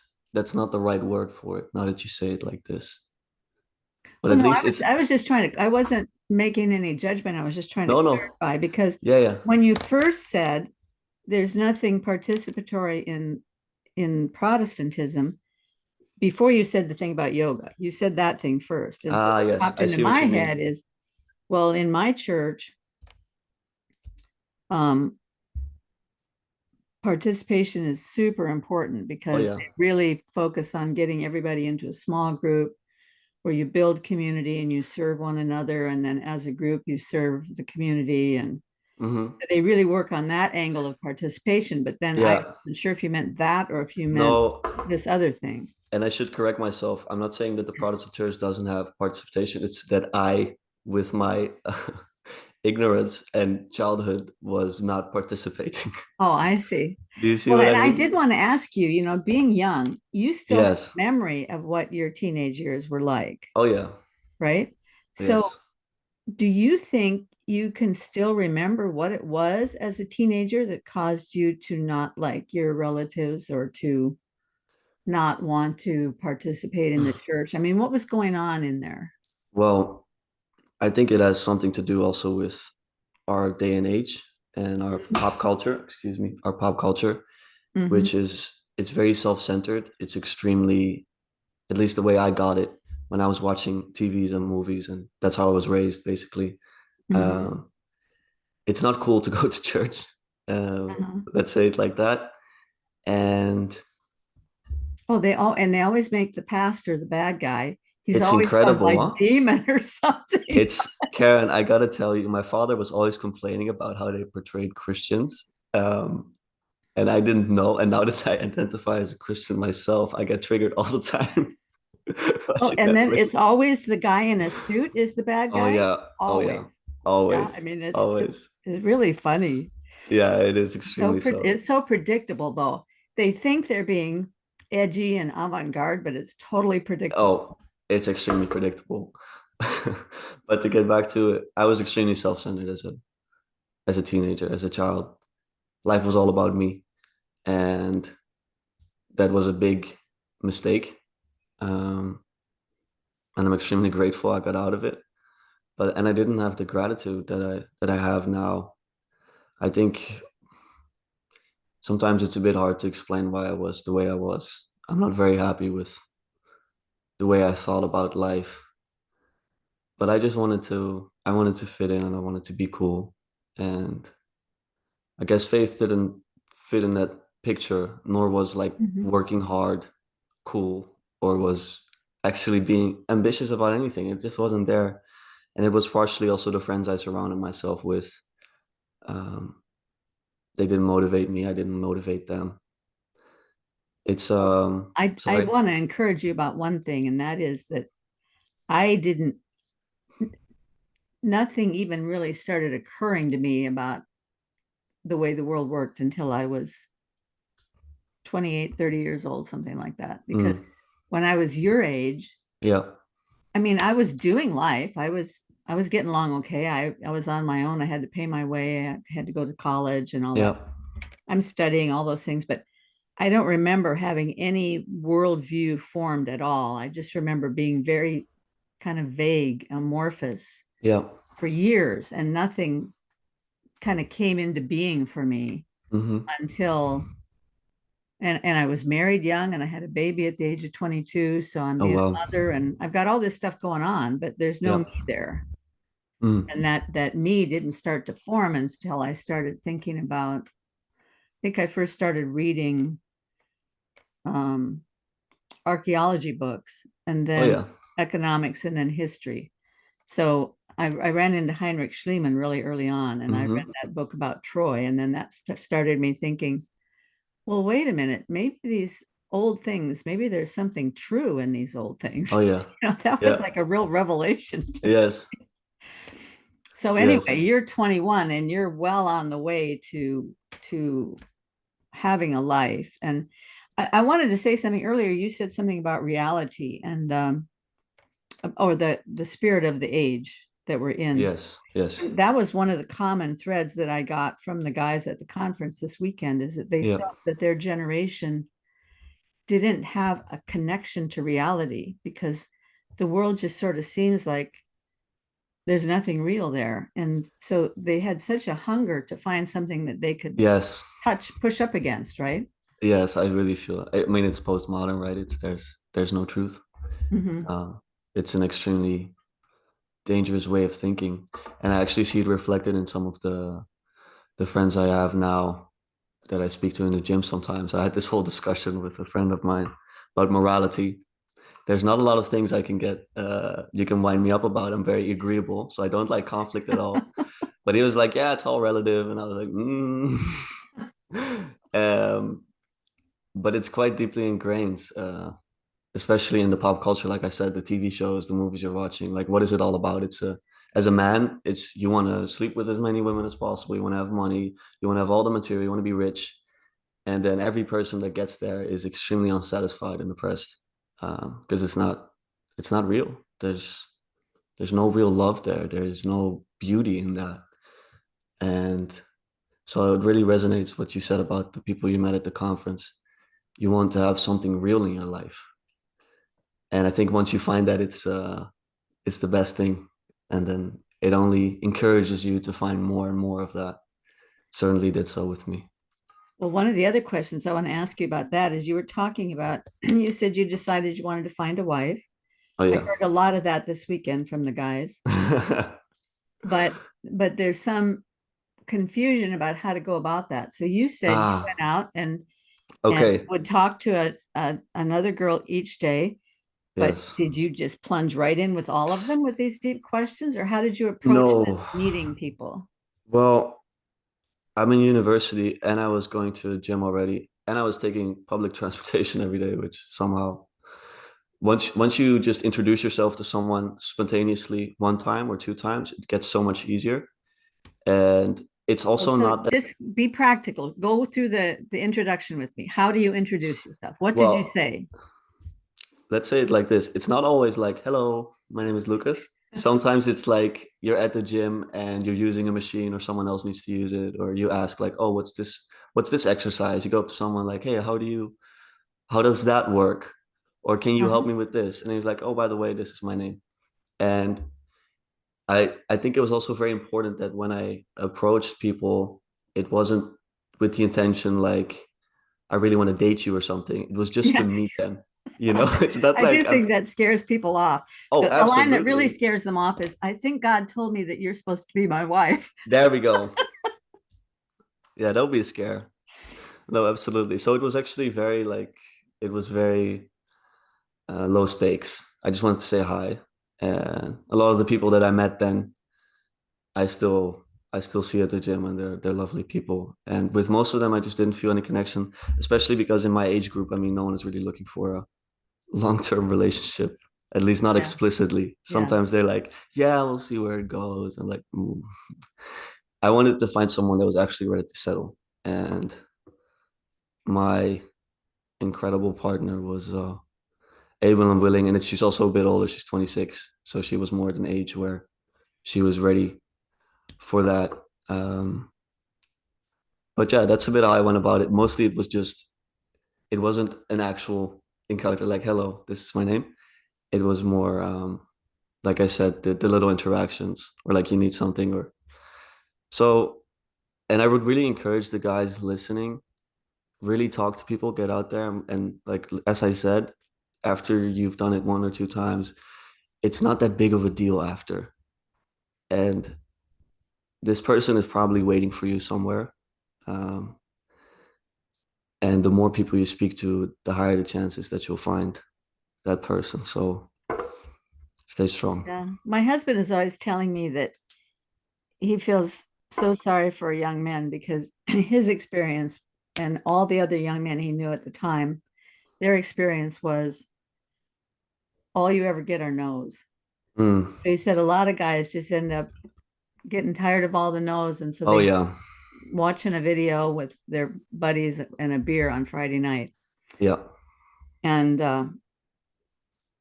[SPEAKER 2] not the right word for it, now that you say it like this. But
[SPEAKER 1] Well,
[SPEAKER 2] at
[SPEAKER 1] no,
[SPEAKER 2] least it's
[SPEAKER 1] I was just trying to, I wasn't making any judgment. I was just trying to
[SPEAKER 2] no.
[SPEAKER 1] clarify because
[SPEAKER 2] Yeah, yeah.
[SPEAKER 1] when you first said there's nothing participatory in Protestantism, before you said the thing about yoga, you said that thing first. And so
[SPEAKER 2] Ah,
[SPEAKER 1] what
[SPEAKER 2] yes,
[SPEAKER 1] popped
[SPEAKER 2] I
[SPEAKER 1] into
[SPEAKER 2] see what
[SPEAKER 1] my
[SPEAKER 2] you
[SPEAKER 1] head
[SPEAKER 2] mean.
[SPEAKER 1] is, well, in my church, um, participation is super important
[SPEAKER 2] Oh
[SPEAKER 1] because
[SPEAKER 2] yeah.
[SPEAKER 1] they really focus on getting everybody into a small group where you build community and you serve one another. And then as a group, you serve the community. And
[SPEAKER 2] Mm-hmm.
[SPEAKER 1] they really work on that angle of participation. But then I
[SPEAKER 2] Yeah.
[SPEAKER 1] wasn't sure if you meant that or if you meant
[SPEAKER 2] No,
[SPEAKER 1] this other thing.
[SPEAKER 2] and I should correct myself. I'm not saying that the Protestant church doesn't have participation. It's that I, with my ignorance and childhood, was not participating.
[SPEAKER 1] Oh, I see.
[SPEAKER 2] Do you see
[SPEAKER 1] Well,
[SPEAKER 2] what I
[SPEAKER 1] and I
[SPEAKER 2] mean?
[SPEAKER 1] did want to ask you, being young, you still have
[SPEAKER 2] Yes.
[SPEAKER 1] memory of what your teenage years were like,
[SPEAKER 2] Oh yeah.
[SPEAKER 1] right? So,
[SPEAKER 2] Yes.
[SPEAKER 1] do you think you can still remember what it was as a teenager that caused you to not like your relatives or to not want to participate in the church? I mean, what was going on in there?
[SPEAKER 2] Well, I think it has something to do also with our day and age and our pop culture, excuse me, our pop culture,
[SPEAKER 1] Hmm.
[SPEAKER 2] which is it's very self-centered. It's extremely, at least the way I got it when I was watching TVs and movies, and that's how I was raised, basically.
[SPEAKER 1] Hmm.
[SPEAKER 2] Um, it's not cool to go to church.
[SPEAKER 1] Uh-huh.
[SPEAKER 2] Let's say it like that. And
[SPEAKER 1] Oh, they always make the pastor the bad guy. He's
[SPEAKER 2] it's
[SPEAKER 1] always some
[SPEAKER 2] incredible,
[SPEAKER 1] like
[SPEAKER 2] huh?
[SPEAKER 1] demon or something.
[SPEAKER 2] It's Karen, I gotta tell you, my father was always complaining about how they portrayed Christians. And I didn't know. And now that I identify as a Christian myself, I get triggered all the time
[SPEAKER 1] Oh,
[SPEAKER 2] watching
[SPEAKER 1] and then
[SPEAKER 2] Netflix.
[SPEAKER 1] it's always the guy in a suit is the bad
[SPEAKER 2] Oh
[SPEAKER 1] guy.
[SPEAKER 2] yeah, oh
[SPEAKER 1] Always.
[SPEAKER 2] yeah,
[SPEAKER 1] Yeah, I
[SPEAKER 2] always,
[SPEAKER 1] mean
[SPEAKER 2] always.
[SPEAKER 1] it's really funny.
[SPEAKER 2] Yeah, it is extremely so.
[SPEAKER 1] It's so predictable though. They think they're being edgy and avant-garde, but it's totally predictable.
[SPEAKER 2] Oh, it's extremely predictable. But to get back to it, I was extremely self-centered as a teenager, as a child. Life was all about me, and that was a big mistake. Um, and I'm extremely grateful I got out of it. But and I didn't have the gratitude that I have now. I think sometimes it's a bit hard to explain why I was the way I was. I'm not very happy with the way I thought about life, but I wanted to fit in and I wanted to be cool. And I guess faith didn't fit in that picture, nor was like
[SPEAKER 1] Mhm.
[SPEAKER 2] working hard cool or was actually being ambitious about anything. It just wasn't there. And it was partially also the friends I surrounded myself with. Um, they didn't motivate me. I didn't motivate them. It's
[SPEAKER 1] I
[SPEAKER 2] sorry.
[SPEAKER 1] want to encourage you about one thing, and that is that I didn't nothing even really started occurring to me about the way the world worked until I was 28, 30 years old, something like that. Because
[SPEAKER 2] Mm,
[SPEAKER 1] when I was your age,
[SPEAKER 2] yeah,
[SPEAKER 1] I mean, I was doing life. I was getting along okay. I was on my own. I had to pay my way. I had to go to college and all that.
[SPEAKER 2] yeah.
[SPEAKER 1] I'm studying all those things, but I don't remember having any worldview formed at all. I just remember being very kind of vague, amorphous
[SPEAKER 2] Yeah.
[SPEAKER 1] for years, and nothing kind of came into being for me
[SPEAKER 2] Hmm.
[SPEAKER 1] until and I was married young and I had a baby at the age of 22, so I'm
[SPEAKER 2] Oh
[SPEAKER 1] being
[SPEAKER 2] wow.
[SPEAKER 1] a mother and I've got all this stuff going on, but there's no
[SPEAKER 2] Yeah.
[SPEAKER 1] me there.
[SPEAKER 2] Mm.
[SPEAKER 1] And that me didn't start to form until I started thinking about, I think I first started reading um, archaeology books and
[SPEAKER 2] Oh
[SPEAKER 1] then
[SPEAKER 2] yeah.
[SPEAKER 1] economics and then history. So I ran into Heinrich Schliemann really early on, and I read
[SPEAKER 2] Hmm.
[SPEAKER 1] that book about Troy, and then that started me thinking, well, wait a minute, maybe these old things, maybe there's something true in these old things.
[SPEAKER 2] Oh yeah.
[SPEAKER 1] That was
[SPEAKER 2] Yeah.
[SPEAKER 1] like a real revelation to me.
[SPEAKER 2] Yes.
[SPEAKER 1] So anyway,
[SPEAKER 2] Yes.
[SPEAKER 1] you're 21 and you're well on the way to having a life. And I wanted to say something earlier. You said something about reality and or the spirit of the age that we're in.
[SPEAKER 2] Yes. Yes.
[SPEAKER 1] And that was one of the common threads that I got from the guys at the conference this weekend is that they
[SPEAKER 2] Yeah.
[SPEAKER 1] felt that their generation didn't have a connection to reality because the world just sort of seems like there's nothing real there. And so they had such a hunger to find something that they could
[SPEAKER 2] Yes.
[SPEAKER 1] push up against, right?
[SPEAKER 2] Yes. I really feel. I mean, it's postmodern, right? It's there's no truth.
[SPEAKER 1] Mm-hmm.
[SPEAKER 2] Um, it's an extremely dangerous way of thinking, and I actually see it reflected in some of the friends I have now that I speak to in the gym sometimes. I had this whole discussion with a friend of mine about morality. There's not a lot of things I can get you can wind me up about. I'm very agreeable, so I don't like conflict at all. But he was like, "Yeah, it's all relative," and I was like, um, but it's quite deeply ingrained, especially in the pop culture. Like I said, the TV shows, the movies you're watching. Like, what is it all about? It's a as a man, it's you want to sleep with as many women as possible. You want to have money. You want to have all the material. You want to be rich. And then every person that gets there is extremely unsatisfied and depressed because it's not real. There's no real love there. There's no beauty in that. And so it really resonates what you said about the people you met at the conference. You want to have something real in your life. And I think once you find that it's the best thing. And then it only encourages you to find more and more of that. Certainly did so with me.
[SPEAKER 1] Well, one of the other questions I want to ask you about that is you were talking about, you said you decided you wanted to find a wife.
[SPEAKER 2] Oh
[SPEAKER 1] I
[SPEAKER 2] yeah.
[SPEAKER 1] heard a lot of that this weekend from the guys, but there's some confusion about how to go about that. So you said you
[SPEAKER 2] Ah,
[SPEAKER 1] went out and
[SPEAKER 2] okay.
[SPEAKER 1] would talk to another girl each day, but
[SPEAKER 2] Yes.
[SPEAKER 1] did you just plunge right in with all of them with these deep questions, or how did you approach
[SPEAKER 2] No.
[SPEAKER 1] meeting people?
[SPEAKER 2] Well, I'm in university and I was going to a gym already and I was taking public transportation every day, which somehow once you just introduce yourself to someone spontaneously one time or two times, it gets so much easier. And it's
[SPEAKER 1] Well,
[SPEAKER 2] also
[SPEAKER 1] so
[SPEAKER 2] not that
[SPEAKER 1] just be practical. Go through the introduction with me. How do you introduce yourself? What did you
[SPEAKER 2] well,
[SPEAKER 1] say?
[SPEAKER 2] let's say it like this. It's not always like, hello, my name is Lucas. Sometimes it's like you're at the gym and you're using a machine or someone else needs to use it, or you ask like, oh, what's this exercise? You go up to someone like, hey, how does that work? Or can you help
[SPEAKER 1] Uh-huh.
[SPEAKER 2] me with this? And he's like, oh, by the way, this is my name. And I think it was also very important that when I approached people, it wasn't with the intention like I really want to date you or something. It was just to
[SPEAKER 1] Yeah,
[SPEAKER 2] meet them. You know, it's not
[SPEAKER 1] I do
[SPEAKER 2] like
[SPEAKER 1] think that scares people off.
[SPEAKER 2] oh,
[SPEAKER 1] The line that really
[SPEAKER 2] absolutely.
[SPEAKER 1] scares them off is, I think God told me that you're supposed to be my wife.
[SPEAKER 2] There we go. Yeah, that would be a scare. No, absolutely. So it was actually very like it was very low stakes. I just wanted to say hi. And a lot of the people that I met then, I still I still see at the gym and they're lovely people. And with most of them, I just didn't feel any connection, especially because in my age group, I mean, no one is really looking for a long-term relationship, at least not
[SPEAKER 1] Yeah,
[SPEAKER 2] explicitly.
[SPEAKER 1] yeah,
[SPEAKER 2] Sometimes they're like, yeah, we'll see where it goes. And like, ooh. I wanted to find someone that was actually ready to settle. And my incredible partner was able and willing. And she's also a bit older. She's 26. So she was more at an age where she was ready for that. Um, but yeah, that's a bit how I went about it. Mostly it was just, it wasn't an actual encounter like, hello, this is my name. It was more, like I said, the little interactions or like you need something or so. And I would really encourage the guys listening, really talk to people, get out there. And like, as I said, after you've done it one or two times, it's not that big of a deal after. And this person is probably waiting for you somewhere. Um, and the more people you speak to, the higher the chances that you'll find that person. So stay strong.
[SPEAKER 1] yeah. My husband is always telling me that he feels so sorry for young men because his experience and all the other young men he knew at the time, their experience was all you ever get are no's.
[SPEAKER 2] Mm.
[SPEAKER 1] So he said a lot of guys just end up getting tired of all the no's, and so
[SPEAKER 2] Oh,
[SPEAKER 1] they
[SPEAKER 2] yeah.
[SPEAKER 1] watching a video with their buddies and a beer on Friday night.
[SPEAKER 2] Yeah.
[SPEAKER 1] And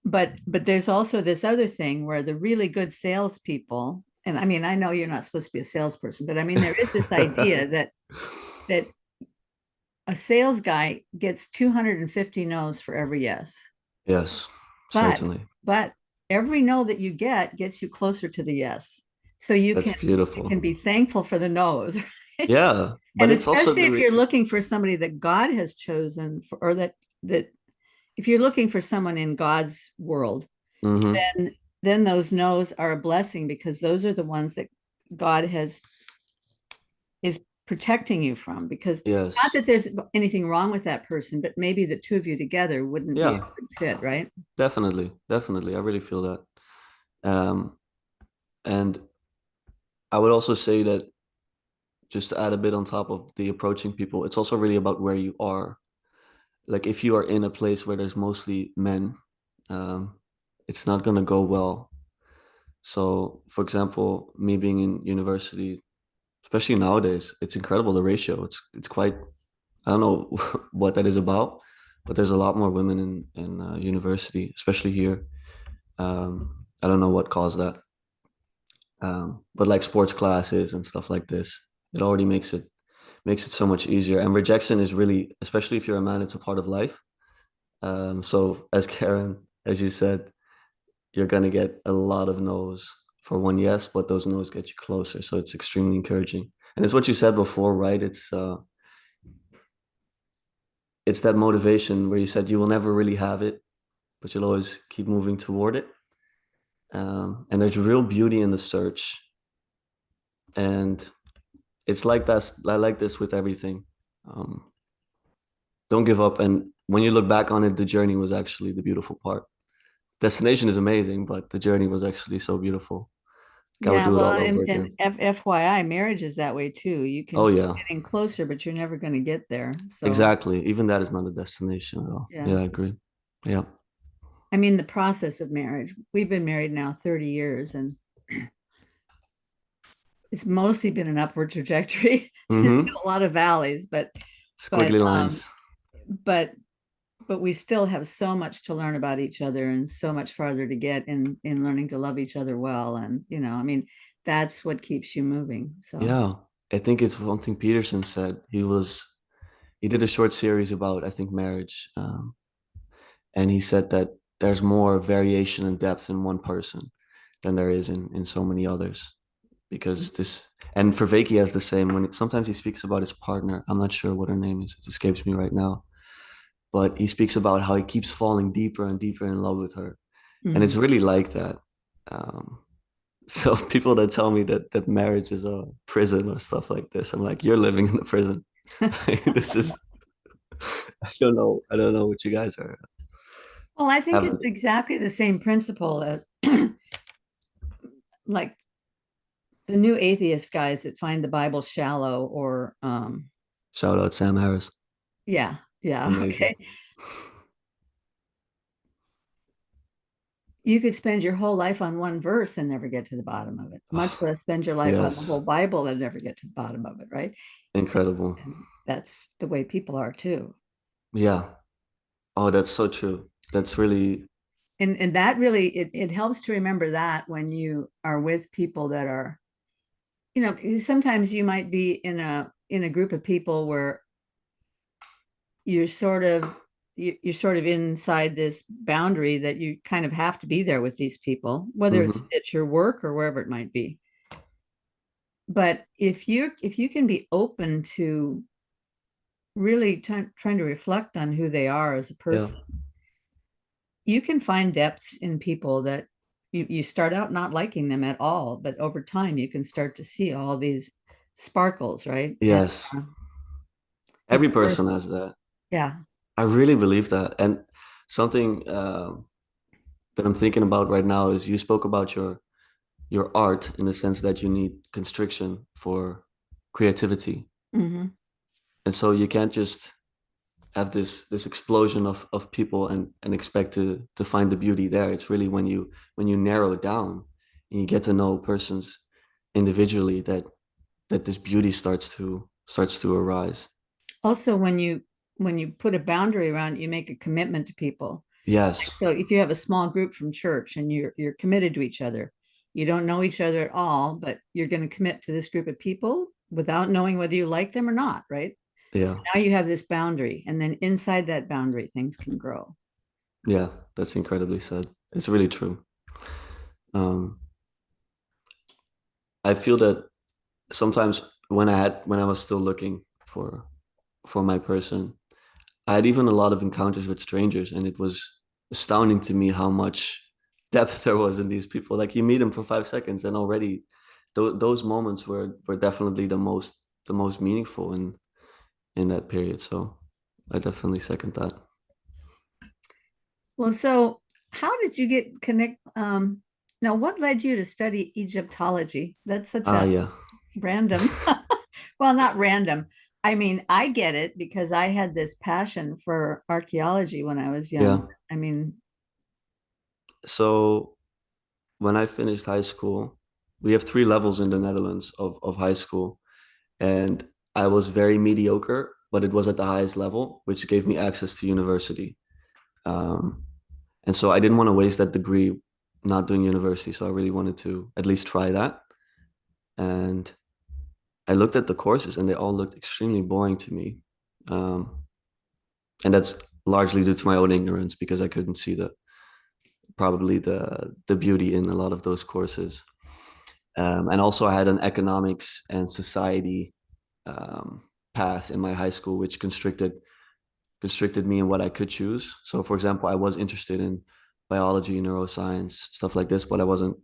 [SPEAKER 1] but there's also this other thing where the really good salespeople, and I mean, I know you're not supposed to be a salesperson, but I mean, there is this idea that a sales guy gets 250 no's for every yes.
[SPEAKER 2] Yes,
[SPEAKER 1] But
[SPEAKER 2] certainly.
[SPEAKER 1] but every no that you get gets you closer to the yes. So you
[SPEAKER 2] That's
[SPEAKER 1] can
[SPEAKER 2] beautiful.
[SPEAKER 1] be thankful for the no's, right?
[SPEAKER 2] Yeah, but
[SPEAKER 1] And
[SPEAKER 2] it's also
[SPEAKER 1] especially
[SPEAKER 2] the
[SPEAKER 1] if you're looking for somebody that God has chosen for, or that if you're looking for someone in God's world,
[SPEAKER 2] hmm
[SPEAKER 1] then those no's are a blessing because those are the ones that God has is protecting you from, because not
[SPEAKER 2] Yes.
[SPEAKER 1] that there's anything wrong with that person, but maybe the two of you together wouldn't be a
[SPEAKER 2] Yeah,
[SPEAKER 1] good fit, right?
[SPEAKER 2] definitely. Definitely. I really feel that. Um, and I would also say that just to add a bit on top of the approaching people, it's also really about where you are. Like if you are in a place where there's mostly men, um, it's not gonna go well. So, for example, me being in university, especially nowadays, it's incredible the ratio. It's quite I don't know what that is about, but there's a lot more women in university, especially here. I don't know what caused that, but like sports classes and stuff like this, it already makes it so much easier. And rejection is really, especially if you're a man, it's a part of life. So as Karen, as you said, you're gonna get a lot of no's for one yes, but those no's get you closer. So it's extremely encouraging. And it's what you said before, right? It's that motivation where you said you will never really have it, but you'll always keep moving toward it. And there's real beauty in the search. And it's like that. I like this with everything. Um, don't give up. And when you look back on it, the journey was actually the beautiful part. Destination is amazing, but the journey was actually so beautiful. I would
[SPEAKER 1] Yeah,
[SPEAKER 2] do it
[SPEAKER 1] well,
[SPEAKER 2] all over
[SPEAKER 1] and
[SPEAKER 2] again.
[SPEAKER 1] FYI, marriage is that way too. You can
[SPEAKER 2] Oh
[SPEAKER 1] keep
[SPEAKER 2] yeah,
[SPEAKER 1] getting closer, but you're never going to get there. So,
[SPEAKER 2] exactly. Even that is not a destination at all.
[SPEAKER 1] yeah.
[SPEAKER 2] Yeah, I agree. Yeah.
[SPEAKER 1] I mean, the process of marriage. We've been married now 30 years, and it's mostly been an upward trajectory. There's been
[SPEAKER 2] Mm-hmm.
[SPEAKER 1] a lot of valleys, but
[SPEAKER 2] Squiggly lines.
[SPEAKER 1] but but we still have so much to learn about each other and so much farther to get in learning to love each other well. And I mean, that's what keeps you moving. So,
[SPEAKER 2] Yeah. I think it's one thing Peterson said. He did a short series about, I think, marriage. And he said that there's more variation and depth in one person than there is in so many others. Because this, and for Vervaeke has the same when sometimes he speaks about his partner. I'm not sure what her name is. It escapes me right now. But he speaks about how he keeps falling deeper and deeper in love with her. And it's
[SPEAKER 1] mhm.
[SPEAKER 2] really like that. Um, so people that tell me that marriage is a prison or stuff like this, I'm like, you're living in the prison. This is, I don't know. I don't know what you guys are
[SPEAKER 1] Well, I think it's
[SPEAKER 2] having.
[SPEAKER 1] exactly the same principle as like the new atheist guys that find the Bible shallow or
[SPEAKER 2] Shout out Sam Harris.
[SPEAKER 1] yeah, yeah,
[SPEAKER 2] Amazing.
[SPEAKER 1] okay. You could spend your whole life on one verse and never get to the bottom of it, much less spend your life on the
[SPEAKER 2] Yes.
[SPEAKER 1] whole Bible and never get to the bottom of it, right?
[SPEAKER 2] Incredible.
[SPEAKER 1] And that's the way people are too.
[SPEAKER 2] Yeah. Oh, that's so true. That's really,
[SPEAKER 1] And that really it helps to remember that when you are with people that are, sometimes you might be in a group of people where you're sort of you're sort of inside this boundary that you kind of have to be there with these people, whether it's
[SPEAKER 2] mhm.
[SPEAKER 1] at your work or wherever it might be. But if you can be open to really trying to reflect on who they are as a
[SPEAKER 2] Yeah.
[SPEAKER 1] person, you can find depths in people that you start out not liking them at all, but over time you can start to see all these sparkles, right? And
[SPEAKER 2] Yes.
[SPEAKER 1] uh, it's
[SPEAKER 2] Every
[SPEAKER 1] worth,
[SPEAKER 2] person has that.
[SPEAKER 1] yeah.
[SPEAKER 2] I really believe that. And something that I'm thinking about right now is you spoke about your art in the sense that you need constriction for creativity.
[SPEAKER 1] Hmm.
[SPEAKER 2] And so you can't just have this explosion of people and expect to find the beauty there. It's really when you narrow it down and you get to know persons individually that this beauty starts to arise.
[SPEAKER 1] Also, when you put a boundary around it, you make a commitment to people.
[SPEAKER 2] Yes.
[SPEAKER 1] So if you have a small group from church and you're committed to each other, you don't know each other at all, but you're going to commit to this group of people without knowing whether you like them or not, right? So
[SPEAKER 2] Yeah.
[SPEAKER 1] now you have this boundary, and then inside that boundary, things can grow.
[SPEAKER 2] Yeah. That's incredibly said. It's really true. Um, I feel that sometimes when I was still looking for my person, I had even a lot of encounters with strangers, and it was astounding to me how much depth there was in these people. Like you meet them for 5 seconds, and already those moments were definitely the most meaningful in that period. So I definitely second that.
[SPEAKER 1] Well, so how did you get connect? Now, what led you to study Egyptology? That's such
[SPEAKER 2] Ah,
[SPEAKER 1] a
[SPEAKER 2] yeah,
[SPEAKER 1] random, well, not random. I mean, I get it because I had this passion for archaeology when I was young.
[SPEAKER 2] yeah.
[SPEAKER 1] I mean,
[SPEAKER 2] So when I finished high school, we have three levels in the Netherlands of high school, and I was very mediocre, but it was at the highest level, which gave me access to university. Um, and so I didn't want to waste that degree not doing university. So I really wanted to at least try that. And I looked at the courses and they all looked extremely boring to me. Um, and that's largely due to my own ignorance because I couldn't see the probably the beauty in a lot of those courses. And also I had an economics and society path in my high school, which constricted me in what I could choose. So, for example, I was interested in biology, neuroscience, stuff like this, but I wasn't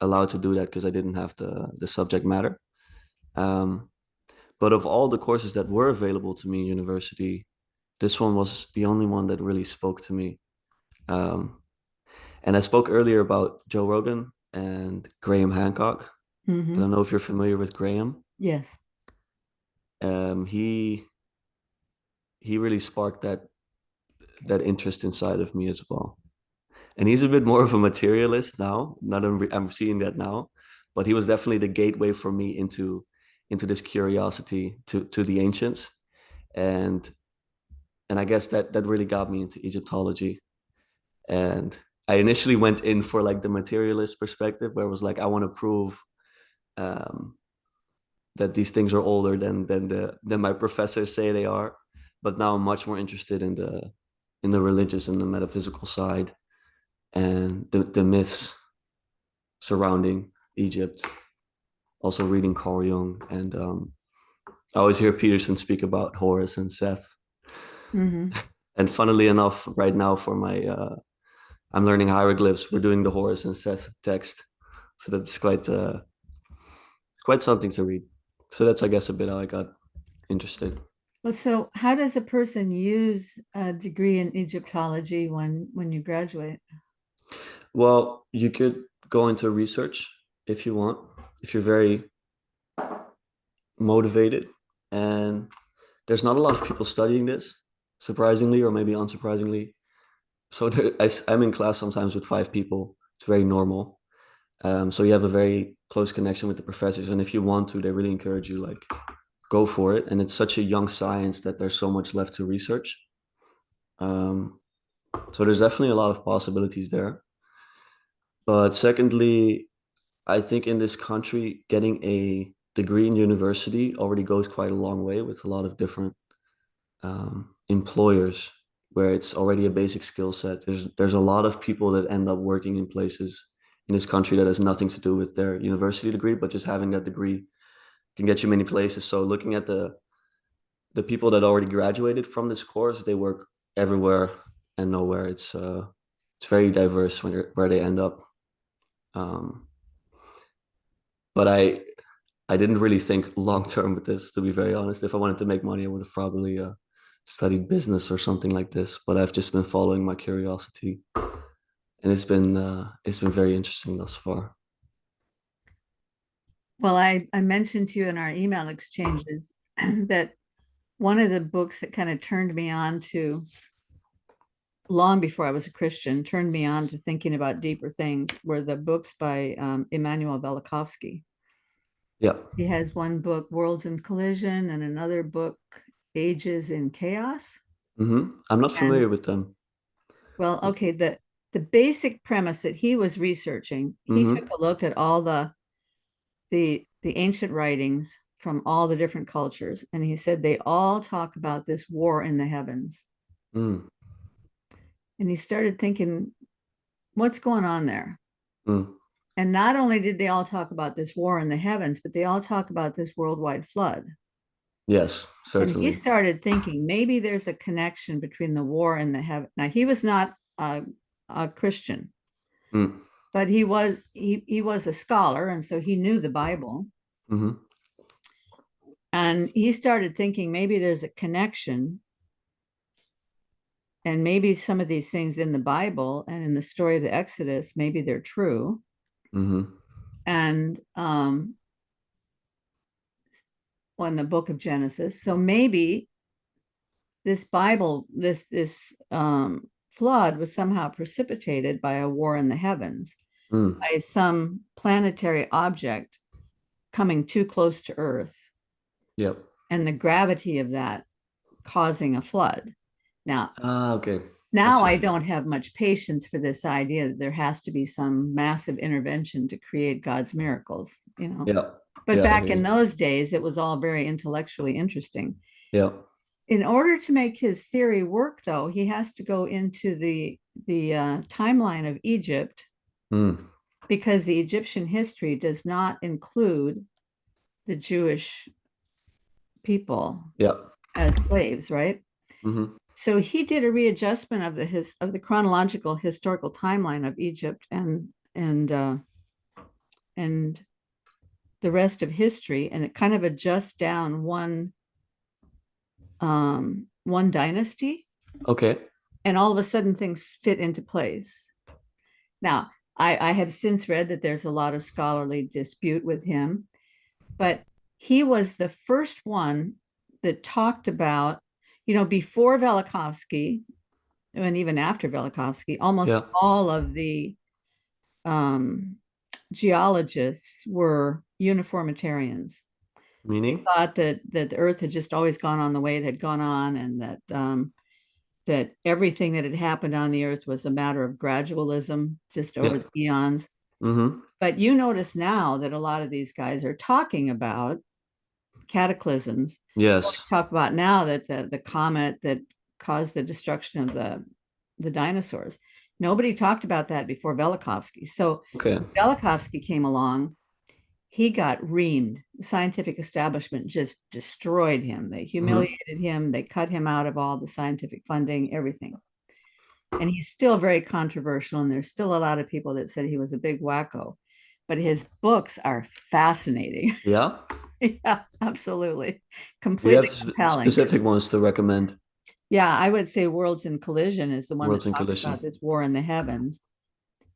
[SPEAKER 2] allowed to do that because I didn't have the subject matter. Um, but of all the courses that were available to me in university, this one was the only one that really spoke to me. Um, and I spoke earlier about Joe Rogan and Graham Hancock. I
[SPEAKER 1] Hmm.
[SPEAKER 2] don't know if you're familiar with Graham.
[SPEAKER 1] Yes.
[SPEAKER 2] He really sparked that interest inside of me as well. And he's a bit more of a materialist now. Not I'm seeing that now, but he was definitely the gateway for me into this curiosity to the ancients, and I guess that really got me into Egyptology. And I initially went in for like the materialist perspective, where it was like I want to prove um, that these things are older than my professors say they are. But now I'm much more interested in the religious and the metaphysical side and the myths surrounding Egypt. Also reading Carl Jung, and I always hear Peterson speak about Horus and Seth.
[SPEAKER 1] Hmm.
[SPEAKER 2] And funnily enough, right now for my I'm learning hieroglyphs. We're doing the Horus and Seth text, so that's quite something to read. So that's, I guess, a bit how I got interested.
[SPEAKER 1] Well, so how does a person use a degree in Egyptology when you graduate?
[SPEAKER 2] Well, you could go into research if you want, if you're very motivated. And there's not a lot of people studying this, surprisingly, or maybe unsurprisingly. So I'm in class sometimes with 5 people. It's very normal. So you have a very close connection with the professors, and if you want to, they really encourage you, like, go for it. And it's such a young science that there's so much left to research. Um, so there's definitely a lot of possibilities there. But secondly, I think in this country, getting a degree in university already goes quite a long way with a lot of different employers, where it's already a basic skill set. There's a lot of people that end up working in places in this country that has nothing to do with their university degree, but just having that degree can get you many places. So looking at the people that already graduated from this course, they work everywhere and nowhere. It's very diverse where they end up. Um, but I didn't really think long term with this, to be very honest. If I wanted to make money, I would have probably studied business or something like this. But I've just been following my curiosity, and it's been very interesting thus far.
[SPEAKER 1] Well, I mentioned to you in our email exchanges that one of the books that kind of turned me on to, long before I was a Christian, turned me on to thinking about deeper things were the books by Immanuel Velikovsky.
[SPEAKER 2] Yeah.
[SPEAKER 1] He has one book, Worlds in Collision, and another book, Ages in Chaos.
[SPEAKER 2] I'm not
[SPEAKER 1] And
[SPEAKER 2] familiar with them.
[SPEAKER 1] well, okay, the basic premise that he was researching, he took
[SPEAKER 2] Mm-hmm.
[SPEAKER 1] a look at all the ancient writings from all the different cultures, and he said they all talk about this war in the heavens.
[SPEAKER 2] Mm,
[SPEAKER 1] And he started thinking, what's going on there?
[SPEAKER 2] mm.
[SPEAKER 1] And not only did they all talk about this war in the heavens, but they all talk about this worldwide flood.
[SPEAKER 2] Yes,
[SPEAKER 1] And he
[SPEAKER 2] certainly.
[SPEAKER 1] started thinking maybe there's a connection between the war and the heaven. Now he was not a Christian,
[SPEAKER 2] Mm,
[SPEAKER 1] but he was a scholar, and so he knew the Bible.
[SPEAKER 2] mm-hmm.
[SPEAKER 1] And he started thinking maybe there's a connection, and maybe some of these things in the Bible and in the story of the Exodus, maybe they're true.
[SPEAKER 2] Mm-hmm.
[SPEAKER 1] And on the book of Genesis. So maybe this Bible, this flood was somehow precipitated by a war in the heavens,
[SPEAKER 2] Mm.
[SPEAKER 1] by some planetary object coming too close to Earth,
[SPEAKER 2] Yep.
[SPEAKER 1] and the gravity of that causing a flood. Now,
[SPEAKER 2] Ah, okay. I
[SPEAKER 1] now
[SPEAKER 2] see
[SPEAKER 1] I
[SPEAKER 2] what you mean.
[SPEAKER 1] don't have much patience for this idea that there has to be some massive intervention to create God's miracles, you know.
[SPEAKER 2] Yeah.
[SPEAKER 1] But
[SPEAKER 2] Yeah, I
[SPEAKER 1] back
[SPEAKER 2] hear
[SPEAKER 1] in
[SPEAKER 2] you.
[SPEAKER 1] those days, it was all very intellectually interesting.
[SPEAKER 2] Yeah.
[SPEAKER 1] In order to make his theory work, though, he has to go into the timeline of Egypt
[SPEAKER 2] Mm.
[SPEAKER 1] because the Egyptian history does not include the Jewish people
[SPEAKER 2] Yeah.
[SPEAKER 1] as slaves, right?
[SPEAKER 2] Hmm.
[SPEAKER 1] So he did a readjustment of the chronological historical timeline of Egypt and the rest of history, and it kind of adjusts down one dynasty,
[SPEAKER 2] Okay.
[SPEAKER 1] and all of a sudden things fit into place. Now, I have since read that there's a lot of scholarly dispute with him, but he was the first one that talked about, before Velikovsky, and even after Velikovsky, almost
[SPEAKER 2] Yeah.
[SPEAKER 1] all of the um, geologists were uniformitarians.
[SPEAKER 2] Meaning?
[SPEAKER 1] Thought that the Earth had just always gone on the way it had gone on, and that everything that had happened on the Earth was a matter of gradualism, just over
[SPEAKER 2] Yeah.
[SPEAKER 1] the eons.
[SPEAKER 2] Hmm.
[SPEAKER 1] But you notice now that a lot of these guys are talking about cataclysms.
[SPEAKER 2] Yes.
[SPEAKER 1] Talk about now that the comet that caused the destruction of the dinosaurs. Nobody talked about that before Velikovsky. So
[SPEAKER 2] Okay.
[SPEAKER 1] Velikovsky came along, he got reamed. The scientific establishment just destroyed him. They
[SPEAKER 2] Hmm.
[SPEAKER 1] humiliated him. They cut him out of all the scientific funding, everything. And he's still very controversial. And there's still a lot of people that said he was a big wacko. But his books are fascinating.
[SPEAKER 2] Yeah.
[SPEAKER 1] Yeah, absolutely.
[SPEAKER 2] Do you
[SPEAKER 1] Completely
[SPEAKER 2] have
[SPEAKER 1] compelling.
[SPEAKER 2] specific ones to recommend?
[SPEAKER 1] Yeah, I would say Worlds in Collision is the one that
[SPEAKER 2] Worlds in
[SPEAKER 1] talks about
[SPEAKER 2] Collision.
[SPEAKER 1] this war in the heavens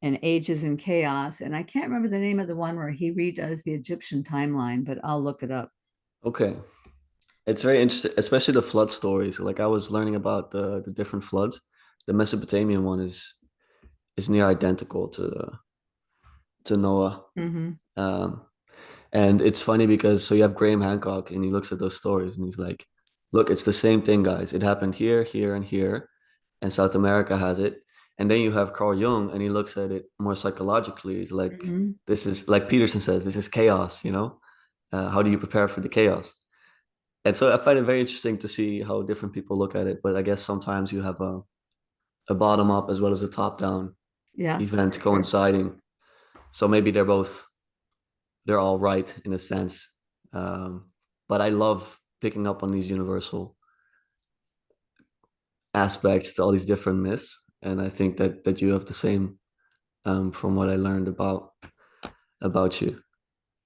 [SPEAKER 1] and ages in chaos. And I can't remember the name of the one where he redoes the Egyptian timeline, but I'll look it up.
[SPEAKER 2] Okay. It's very interesting, especially the flood stories. Like I was learning about the different floods. The Mesopotamian one is near identical to Noah.
[SPEAKER 1] Mm-hmm.
[SPEAKER 2] Um, and it's funny because so you have Graham Hancock and he looks at those stories and he's like, look, it's the same thing, guys. It happened here, here, and here, and South America has it. And then you have Carl Jung and he looks at it more psychologically. He's like,
[SPEAKER 1] Mm-hmm.
[SPEAKER 2] this is like Peterson says, this is chaos, you know? How do you prepare for the chaos? And so I find it very interesting to see how different people look at it. But I guess sometimes you have a bottom up as well as a top down
[SPEAKER 1] Yeah,
[SPEAKER 2] event
[SPEAKER 1] for sure.
[SPEAKER 2] coinciding. So maybe they're all right in a sense. Um, but I love picking up on these universal aspects to all these different myths. And I think that you have the same from what I learned about you.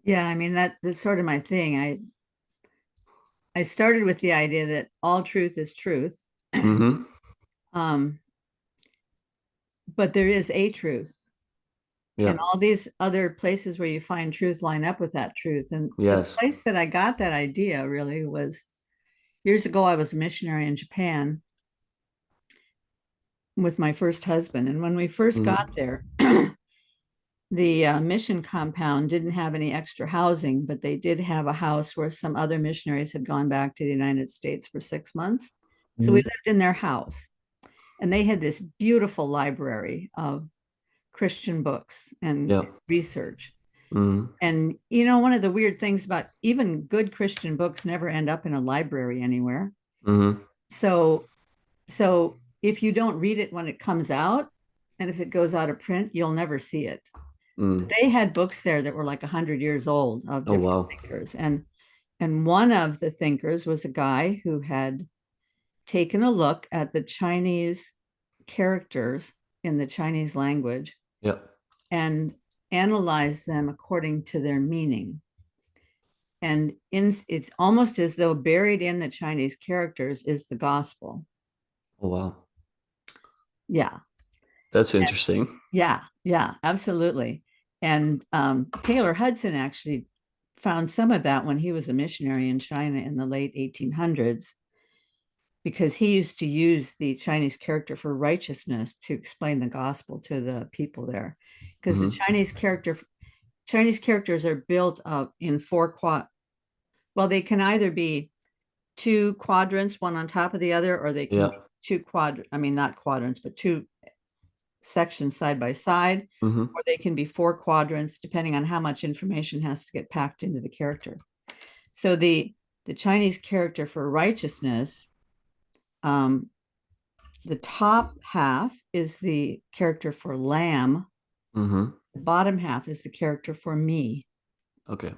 [SPEAKER 1] Yeah, I mean that's sort of my thing. I started with the idea that all truth is truth.
[SPEAKER 2] Hmm.
[SPEAKER 1] Um, but there is a truth.
[SPEAKER 2] Yeah.
[SPEAKER 1] And all these other places where you find truth line up with that truth. And the
[SPEAKER 2] Yes.
[SPEAKER 1] place that I got that idea really was years ago. I was a missionary in Japan with my first husband. And when we first got
[SPEAKER 2] Hmm.
[SPEAKER 1] there, the mission compound didn't have any extra housing, but they did have a house where some other missionaries had gone back to the United States for 6 months. So we
[SPEAKER 2] Hmm.
[SPEAKER 1] lived in their house, and they had this beautiful library of Christian books and
[SPEAKER 2] Yeah.
[SPEAKER 1] research.
[SPEAKER 2] Hmm.
[SPEAKER 1] And one of the weird things about even good Christian books never end up in a library anywhere.
[SPEAKER 2] Hmm.
[SPEAKER 1] So so if you don't read it when it comes out, and if it goes out of print, you'll never see it.
[SPEAKER 2] Mm.
[SPEAKER 1] They had books there that were like 100 years old of
[SPEAKER 2] Oh
[SPEAKER 1] different
[SPEAKER 2] wow.
[SPEAKER 1] thinkers. And one of the thinkers was a guy who had taken a look at the Chinese characters in the Chinese language
[SPEAKER 2] Yeah.
[SPEAKER 1] and analyzed them according to their meaning. And it's almost as though buried in the Chinese characters is the gospel.
[SPEAKER 2] Oh wow.
[SPEAKER 1] Yeah,
[SPEAKER 2] That's interesting.
[SPEAKER 1] yeah, absolutely. And Taylor Hudson actually found some of that when he was a missionary in China in the late 1800s, because he used to use the Chinese character for righteousness to explain the gospel to the people there. Because the
[SPEAKER 2] Hmm.
[SPEAKER 1] Chinese characters are built up in four well, they can either be two quadrants, one on top of the other, or they can
[SPEAKER 2] Yeah.
[SPEAKER 1] be I mean, not quadrants, but two sections side by side,
[SPEAKER 2] Hmm.
[SPEAKER 1] or they can be four quadrants, depending on how much information has to get packed into the character. So the Chinese character for righteousness, um, the top half is the character for lamb,
[SPEAKER 2] Hmm.
[SPEAKER 1] The bottom half is the character for me.
[SPEAKER 2] Okay.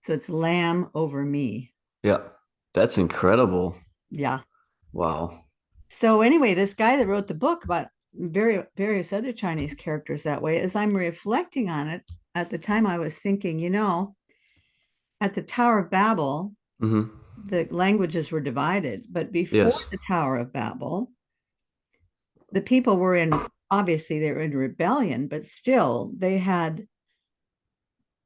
[SPEAKER 1] So it's lamb over me.
[SPEAKER 2] Yeah. That's incredible.
[SPEAKER 1] Yeah.
[SPEAKER 2] Wow.
[SPEAKER 1] So anyway, this guy that wrote the book about various other Chinese characters that way, as I'm reflecting on it, at the time I was thinking, at the Tower of Babel,
[SPEAKER 2] Mm-hmm.
[SPEAKER 1] the languages were divided, but before
[SPEAKER 2] Yes.
[SPEAKER 1] the Tower of Babel, the people were obviously they were in rebellion, but still they had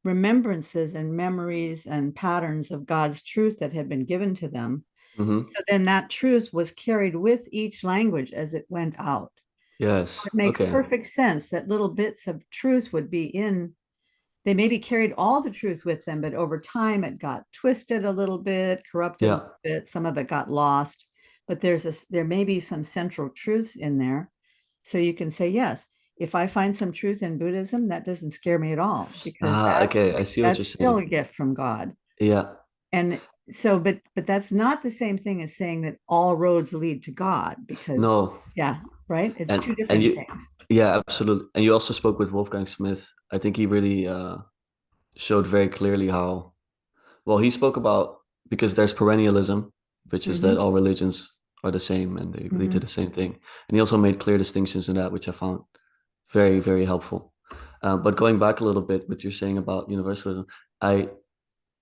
[SPEAKER 1] remembrances and memories and patterns of God's truth that had been given to them.
[SPEAKER 2] Mm-hmm.
[SPEAKER 1] So then that truth was carried with each language as it went out.
[SPEAKER 2] Yes.
[SPEAKER 1] It makes
[SPEAKER 2] Okay.
[SPEAKER 1] perfect sense that little bits of truth would be in. They maybe carried all the truth with them, but over time it got twisted a little bit, corrupted a
[SPEAKER 2] Yeah.
[SPEAKER 1] little bit. Some of it got lost, but there may be some central truths in there. So you can say, yes, if I find some truth in Buddhism, that doesn't scare me at all because
[SPEAKER 2] Ah, okay. I see what you're
[SPEAKER 1] that's still
[SPEAKER 2] saying.
[SPEAKER 1] a gift from God.
[SPEAKER 2] Yeah.
[SPEAKER 1] And so, but that's not the same thing as saying that all roads lead to God because,
[SPEAKER 2] No.
[SPEAKER 1] yeah, right. It's two
[SPEAKER 2] And
[SPEAKER 1] different
[SPEAKER 2] you,
[SPEAKER 1] things.
[SPEAKER 2] yeah, absolutely. And you also spoke with Wolfgang Smith. I think he really showed very clearly how, well, he spoke about, because there's perennialism, which is that
[SPEAKER 1] Mm-hmm,
[SPEAKER 2] all religions are the same and they lead to
[SPEAKER 1] mm-hmm.
[SPEAKER 2] the same thing. And he also made clear distinctions in that, which I found very, very helpful. But going back a little bit with your saying about universalism, I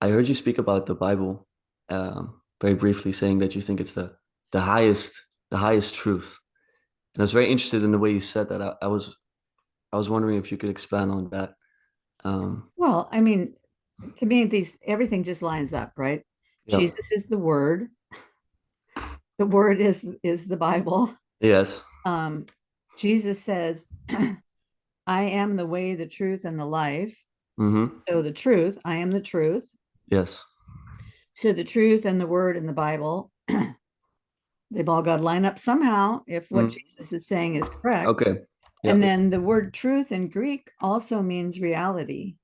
[SPEAKER 2] I heard you speak about the Bible very briefly, saying that you think it's the highest the highest truth. And I was very interested in the way you said that. I was wondering if you could expand on that. Um,
[SPEAKER 1] Well, I mean, to me, these everything just lines up, right?
[SPEAKER 2] yeah.
[SPEAKER 1] Jesus is the Word. The Word is the Bible.
[SPEAKER 2] Yes.
[SPEAKER 1] Um, Jesus says, "I am the way, the truth, and the life."
[SPEAKER 2] Mm-hmm.
[SPEAKER 1] So the truth, I am the truth.
[SPEAKER 2] Yes.
[SPEAKER 1] So the truth and the Word in the Bible, they've all got to line up somehow if what
[SPEAKER 2] Mm.
[SPEAKER 1] Jesus is saying is correct.
[SPEAKER 2] Okay. Yeah.
[SPEAKER 1] And then the word truth in Greek also means reality.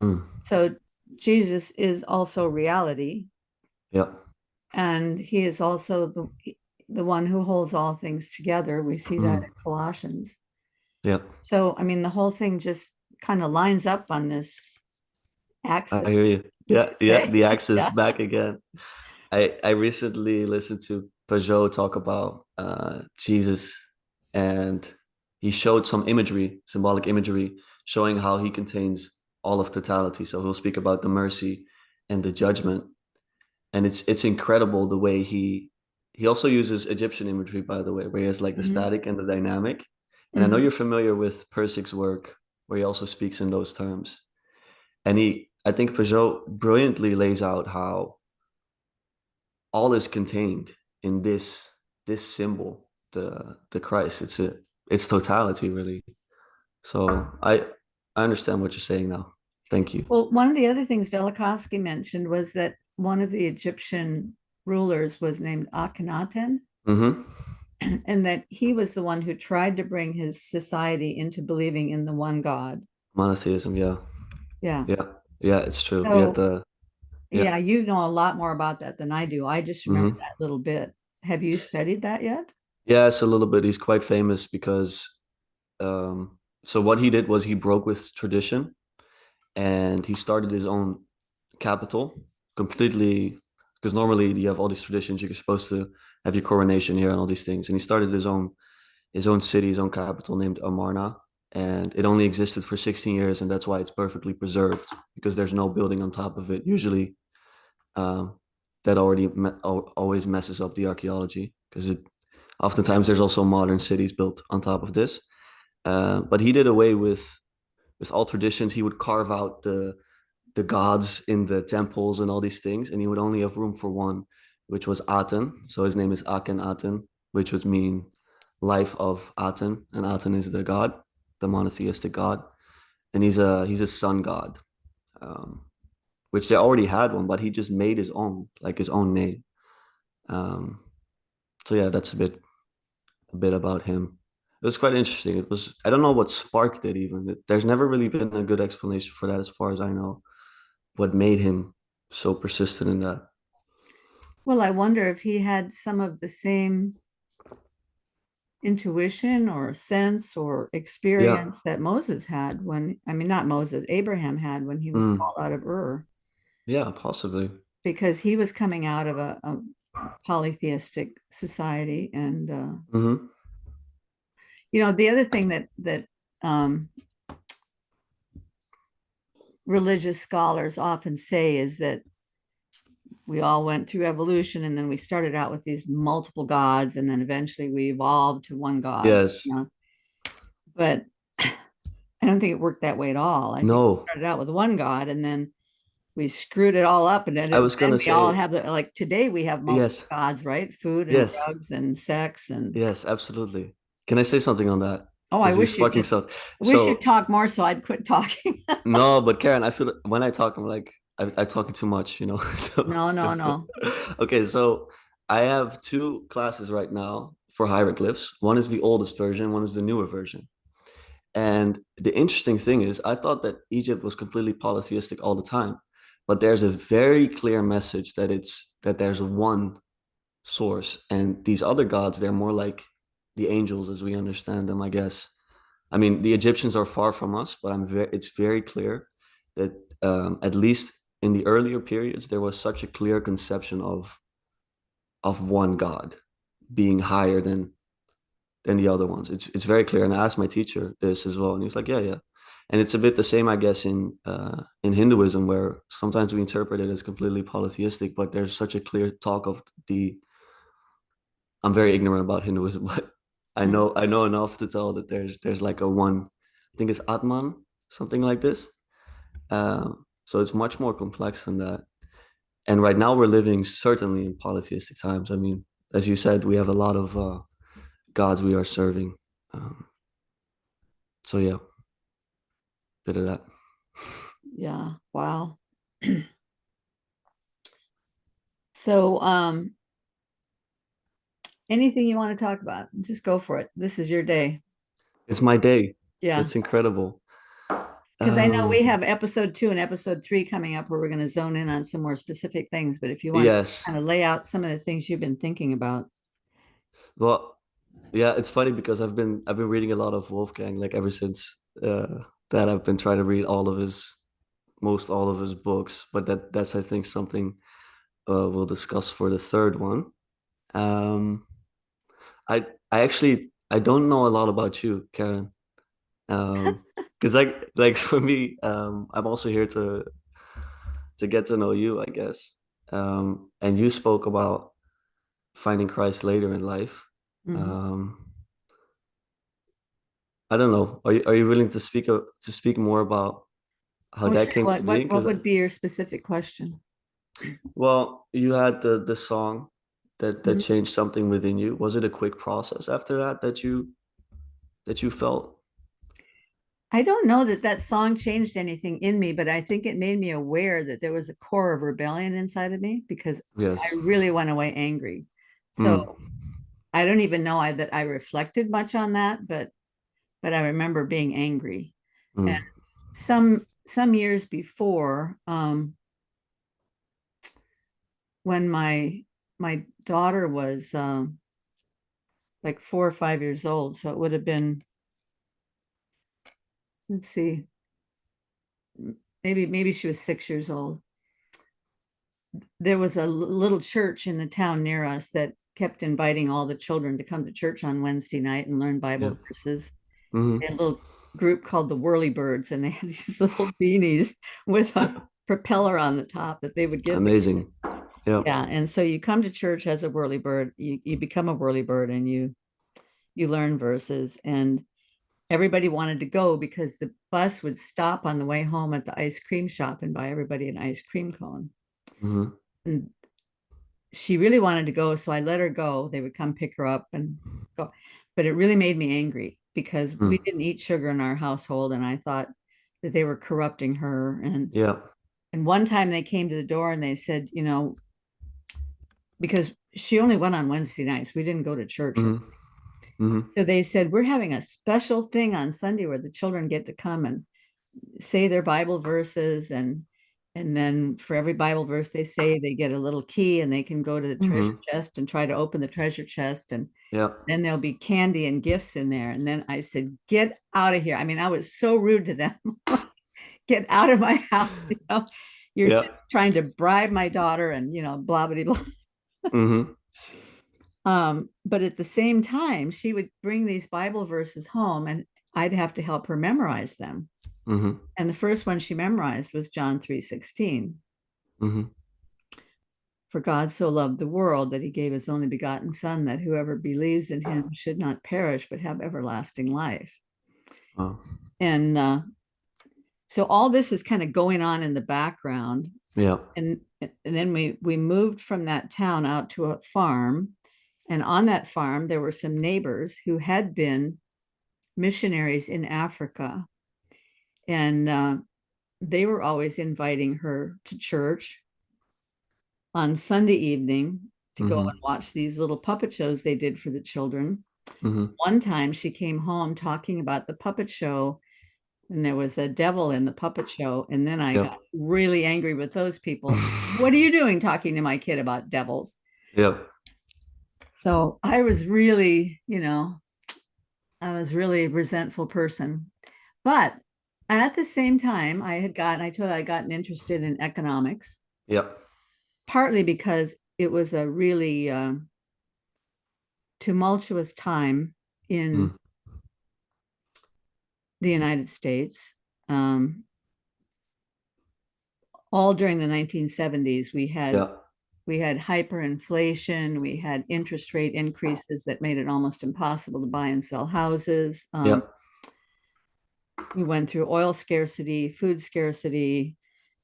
[SPEAKER 2] Mm.
[SPEAKER 1] So Jesus is also reality,
[SPEAKER 2] Yeah.
[SPEAKER 1] and he is also the one who holds all things together. We see that
[SPEAKER 2] Mm.
[SPEAKER 1] in Colossians.
[SPEAKER 2] Yeah.
[SPEAKER 1] So I mean, the whole thing just kind of lines up on this
[SPEAKER 2] I
[SPEAKER 1] axis.
[SPEAKER 2] hear you. Yeah. Yeah.
[SPEAKER 1] Okay.
[SPEAKER 2] The axe is
[SPEAKER 1] Yeah.
[SPEAKER 2] back again. I recently listened to Peugeot talk about Jesus, and he showed some imagery, symbolic imagery, showing how he contains all of totality. So he'll speak about the mercy and the judgment, and it's incredible the way he also uses Egyptian imagery, by the way, where he has like the
[SPEAKER 1] Mhm.
[SPEAKER 2] static and the dynamic. And I know
[SPEAKER 1] Mhm.
[SPEAKER 2] you're familiar with Persig's work, where he also speaks in those terms. And I think Peugeot brilliantly lays out how all is contained in this symbol, the Christ. It's totality, really. So I understand what you're saying now. Thank you.
[SPEAKER 1] Well, one of the other things Velikovsky mentioned was that one of the Egyptian rulers was named Akhenaten,
[SPEAKER 2] Mm-hmm.
[SPEAKER 1] and that he was the one who tried to bring his society into believing in the one God.
[SPEAKER 2] Monotheism, yeah.
[SPEAKER 1] Yeah.
[SPEAKER 2] Yeah. Yeah, it's true. Yeah,
[SPEAKER 1] So,
[SPEAKER 2] yeah.
[SPEAKER 1] yeah, you know a lot more about that than I do. I just remember
[SPEAKER 2] Mm-hmm.
[SPEAKER 1] that little bit. Have you studied that yet?
[SPEAKER 2] Yeah, it's a little bit. He's quite famous because so what he did was he broke with tradition and he started his own capital completely, because normally you have all these traditions, you're supposed to have your coronation here and all these things, and he started his own city, his own capital named Amarna, and it only existed for 16 years, and that's why it's perfectly preserved because there's no building on top of it usually. um, that always messes up the archaeology because it oftentimes there's also modern cities built on top of this. But he did away with all traditions. He would carve out the gods in the temples and all these things, and he would only have room for one, which was Aten. So his name is Akhenaten, which would mean life of Aten, and Aten is the god, the monotheistic god, and he's a sun god, um, which they already had one, but he just made his own, like his own name. Um, so yeah, that's a bit about him. It was quite interesting. It was, I don't know what sparked it even. There's never really been a good explanation for that as far as I know. What made him so persistent in that?
[SPEAKER 1] Well, I wonder if he had some of the same intuition or sense or
[SPEAKER 2] Yeah.
[SPEAKER 1] experience that Moses had when, I mean, not Moses, Abraham had when he was
[SPEAKER 2] Mm.
[SPEAKER 1] called out of Ur,
[SPEAKER 2] Yeah, possibly.
[SPEAKER 1] because he was coming out of a polytheistic society. And,
[SPEAKER 2] Hmm.
[SPEAKER 1] the other thing that um, religious scholars often say is that we all went through evolution and then we started out with these multiple gods and then eventually we evolved to one god.
[SPEAKER 2] Yes.
[SPEAKER 1] But I don't think it worked that way at all. I think we
[SPEAKER 2] No,
[SPEAKER 1] started out with one god and then we screwed it all up, and
[SPEAKER 2] I was
[SPEAKER 1] then
[SPEAKER 2] gonna
[SPEAKER 1] we all
[SPEAKER 2] say
[SPEAKER 1] have like today we have multiple
[SPEAKER 2] yes,
[SPEAKER 1] gods, right? Food and
[SPEAKER 2] yes,
[SPEAKER 1] drugs and sex and
[SPEAKER 2] yes, absolutely. Can I say something on that?
[SPEAKER 1] oh, I
[SPEAKER 2] Because you're
[SPEAKER 1] wish you
[SPEAKER 2] sparking
[SPEAKER 1] just
[SPEAKER 2] stuff.
[SPEAKER 1] wish you'd
[SPEAKER 2] So
[SPEAKER 1] talk more so I'd quit talking.
[SPEAKER 2] no, but Karen, I feel like when I talk, I'm like I'm talking too much, So
[SPEAKER 1] No, no, no.
[SPEAKER 2] okay, so I have two classes right now for hieroglyphs. One is the oldest version, one is the newer version. And the interesting thing is, I thought that Egypt was completely polytheistic all the time, but there's a very clear message that there's one source, and these other gods, they're more like the angels as we understand them, I guess. I mean, the Egyptians are far from us, but it's very clear that at least in the earlier periods, there was such a clear conception of one God being higher than the other ones. It's very clear. And I asked my teacher this as well, and he was like, yeah, yeah. And it's a bit the same, I guess, in Hinduism, where sometimes we interpret it as completely polytheistic, but there's such a clear talk of the. I'm very ignorant about Hinduism, but
[SPEAKER 1] Mm.
[SPEAKER 2] I know enough to tell that there's like a one. I think it's Atman, something like this. So it's much more complex than that. And right now we're living certainly in polytheistic times. I mean, as you said, we have a lot of gods we are serving. Um, so yeah, bit of that.
[SPEAKER 1] Yeah. Wow. So, anything you want to talk about, just go for it. This is your day.
[SPEAKER 2] It's my day.
[SPEAKER 1] Yeah.
[SPEAKER 2] That's incredible.
[SPEAKER 1] Because I know we
[SPEAKER 2] Um,
[SPEAKER 1] have episode 2 and episode 3 coming up where we're going to zone in on some more specific things. But if you want to
[SPEAKER 2] yes.
[SPEAKER 1] kind of lay out some of the things you've been thinking about.
[SPEAKER 2] Well, yeah, it's funny because I've been reading a lot of Wolfgang like ever since that I've been trying to read most all of his books, but that's I think something we'll discuss for the third one. Um, I actually I don't know a lot about you, Karen. Because like for me, I'm also here to get to know you, I guess. And you spoke about finding Christ later in life.
[SPEAKER 1] Mhm.
[SPEAKER 2] Um, I don't know. Are you willing to speak more about how
[SPEAKER 1] Oh,
[SPEAKER 2] that
[SPEAKER 1] sure.
[SPEAKER 2] came to
[SPEAKER 1] What
[SPEAKER 2] be?
[SPEAKER 1] what what
[SPEAKER 2] Because
[SPEAKER 1] would be your specific question?
[SPEAKER 2] well, you had the song that
[SPEAKER 1] Mhm.
[SPEAKER 2] changed something within you. Was it a quick process after that that you felt?
[SPEAKER 1] I don't know that that song changed anything in me, but I think it made me aware that there was a core of rebellion inside of me because I
[SPEAKER 2] Yes.
[SPEAKER 1] really went away angry. So
[SPEAKER 2] Mm,
[SPEAKER 1] I don't even know that I reflected much on that, but I remember being angry. And
[SPEAKER 2] mm,
[SPEAKER 1] some years before, when my daughter was like 4 or 5 years old, so it would have been, let's see, maybe she was 6 years old. There was a little church in the town near us that kept inviting all the children to come to church on Wednesday night and learn
[SPEAKER 2] yeah.
[SPEAKER 1] Bible verses. They
[SPEAKER 2] Hmm.
[SPEAKER 1] had a little group called the Whirly Birds, and they had these little beanies with a propeller on the top that they would give the kids.
[SPEAKER 2] Amazing. Yeah.
[SPEAKER 1] Yeah, and so you come to church as a whirly bird, you become a whirly bird, and you learn verses, and everybody wanted to go because the bus would stop on the way home at the ice cream shop and buy everybody an ice cream cone.
[SPEAKER 2] Hmm.
[SPEAKER 1] And she really wanted to go, so I let her go. They would come pick her up and go. But it really made me angry because we
[SPEAKER 2] Mm,
[SPEAKER 1] didn't eat sugar in our household, and I thought that they were corrupting her.
[SPEAKER 2] yeah.
[SPEAKER 1] And one time they came to the door and they said, because she only went on Wednesday nights, we didn't go to church.
[SPEAKER 2] Hmm. Hmm.
[SPEAKER 1] So they said, we're having a special thing on Sunday where the children get to come and say their Bible verses And then for every Bible verse they say, they get a little key and they can go to the treasure
[SPEAKER 2] Hmm.
[SPEAKER 1] chest and try to open the treasure chest. And
[SPEAKER 2] Yeah.
[SPEAKER 1] then there'll be candy and gifts in there. And then I said, get out of here. I mean, I was so rude to them. Get out of my house. You're
[SPEAKER 2] Yeah.
[SPEAKER 1] just trying to bribe my daughter and, blah, blah, blah.
[SPEAKER 2] Hmm.
[SPEAKER 1] But at the same time, she would bring these Bible verses home and I'd have to help her memorize them.
[SPEAKER 2] Hmm.
[SPEAKER 1] And the first one she memorized was John 3:16.
[SPEAKER 2] Hmm.
[SPEAKER 1] For God so loved the world that he gave his only begotten son, that whoever believes in him should not perish, but have everlasting life.
[SPEAKER 2] Oh.
[SPEAKER 1] And so all this is kind of going on in the background.
[SPEAKER 2] Yeah.
[SPEAKER 1] And then we moved from that town out to a farm. And on that farm, there were some neighbors who had been missionaries in Africa. And they were always inviting her to church on Sunday evening to go
[SPEAKER 2] Hmm.
[SPEAKER 1] and watch these little puppet shows they did for the children.
[SPEAKER 2] Hmm.
[SPEAKER 1] One time she came home talking about the puppet show, and there was a devil in the puppet show. And then I got
[SPEAKER 2] Yep.
[SPEAKER 1] really angry with those people. What are you doing talking to my kid about devils?
[SPEAKER 2] Yep.
[SPEAKER 1] So I was really, I was really a resentful person. But at the same time, I told you I'd gotten interested in economics,
[SPEAKER 2] Yep.
[SPEAKER 1] partly because it was a really tumultuous time in
[SPEAKER 2] Mm.
[SPEAKER 1] the United States. Um, all during the 1970s,
[SPEAKER 2] Yeah.
[SPEAKER 1] we had hyperinflation, we had interest rate increases that made it almost impossible to buy and sell houses.
[SPEAKER 2] Yep.
[SPEAKER 1] We went through oil scarcity, food scarcity.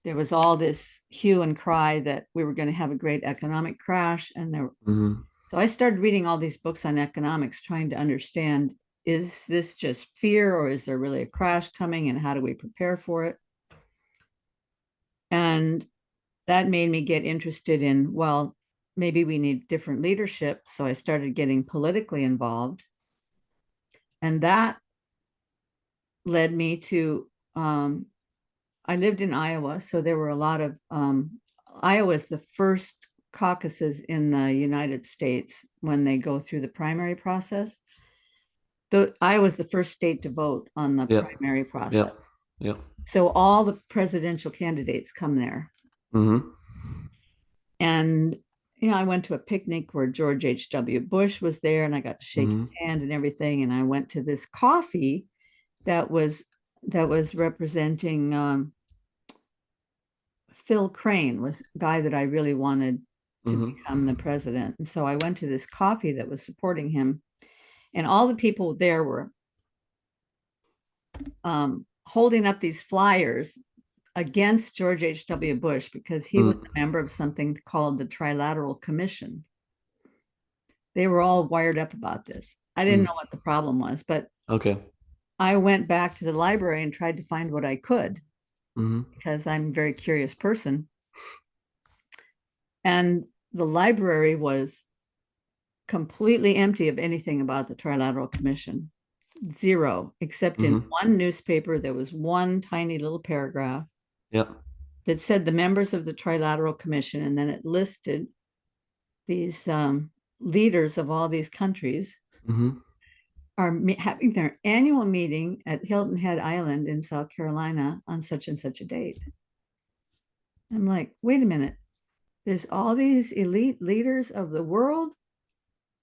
[SPEAKER 1] There was all this hue and cry that we were going to have a great economic crash.
[SPEAKER 2] Hmm.
[SPEAKER 1] So I started reading all these books on economics, trying to understand, is this just fear or is there really a crash coming and how do we prepare for it? And that made me get interested in, well, maybe we need different leadership. So I started getting politically involved. And that led me to, I lived in Iowa. So there were a lot of, Iowa is the first caucuses in the United States when they go through the primary process. Iowa was the first state to vote on the
[SPEAKER 2] Yep.
[SPEAKER 1] primary process.
[SPEAKER 2] Yep. Yep.
[SPEAKER 1] So all the presidential candidates come there.
[SPEAKER 2] Hmm.
[SPEAKER 1] And I went to a picnic where George H.W. Bush was there and I got to shake his
[SPEAKER 2] Hmm.
[SPEAKER 1] hand and everything. And I went to this coffee that was representing Phil Crane, was a guy that I really wanted to
[SPEAKER 2] Hmm.
[SPEAKER 1] become the president. And so I went to this coffee that was supporting him. And all the people there were holding up these flyers against George H.W. Bush because he was
[SPEAKER 2] Mm.
[SPEAKER 1] a member of something called the Trilateral Commission. They were all wired up about this. I didn't
[SPEAKER 2] Mm.
[SPEAKER 1] know what the problem was, but
[SPEAKER 2] Okay.
[SPEAKER 1] I went back to the library and tried to find what I could
[SPEAKER 2] Hmm.
[SPEAKER 1] because I'm a very curious person. And the library was completely empty of anything about the Trilateral Commission. Zero, except in
[SPEAKER 2] Hmm.
[SPEAKER 1] one newspaper, there was one tiny little paragraph
[SPEAKER 2] Yep.
[SPEAKER 1] that said the members of the Trilateral Commission, and then it listed these leaders of all these countries
[SPEAKER 2] Hmm.
[SPEAKER 1] are having their annual meeting at Hilton Head Island in South Carolina on such and such a date. I'm like, wait a minute. There's all these elite leaders of the world,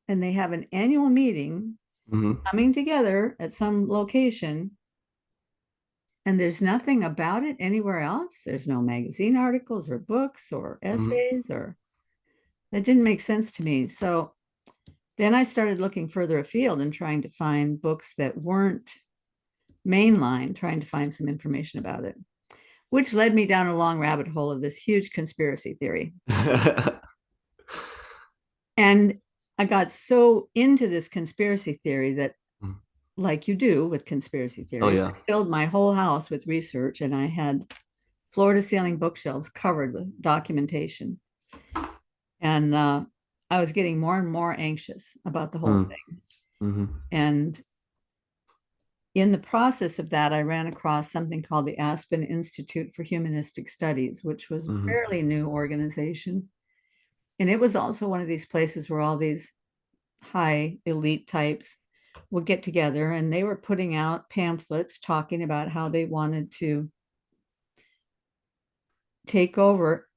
[SPEAKER 1] and they have an annual meeting
[SPEAKER 2] Hmm.
[SPEAKER 1] coming together at some location, and there's nothing about it anywhere else. There's no magazine articles or books or
[SPEAKER 2] Hmm.
[SPEAKER 1] essays, or that didn't make sense to me. So then I started looking further afield and trying to find books that weren't mainline, trying to find some information about it, which led me down a long rabbit hole of this huge conspiracy theory. And I got so into this conspiracy theory that, like you do with conspiracy
[SPEAKER 2] Oh
[SPEAKER 1] theories,
[SPEAKER 2] yeah.
[SPEAKER 1] I filled my whole house with research and I had floor to ceiling bookshelves covered with documentation. And I was getting more and more anxious about the whole
[SPEAKER 2] Mm.
[SPEAKER 1] thing.
[SPEAKER 2] Hmm.
[SPEAKER 1] And in the process of that, I ran across something called the Aspen Institute for Humanistic Studies, which was a
[SPEAKER 2] Hmm.
[SPEAKER 1] fairly new organization. And it was also one of these places where all these high elite types would get together, and they were putting out pamphlets talking about how they wanted to take over.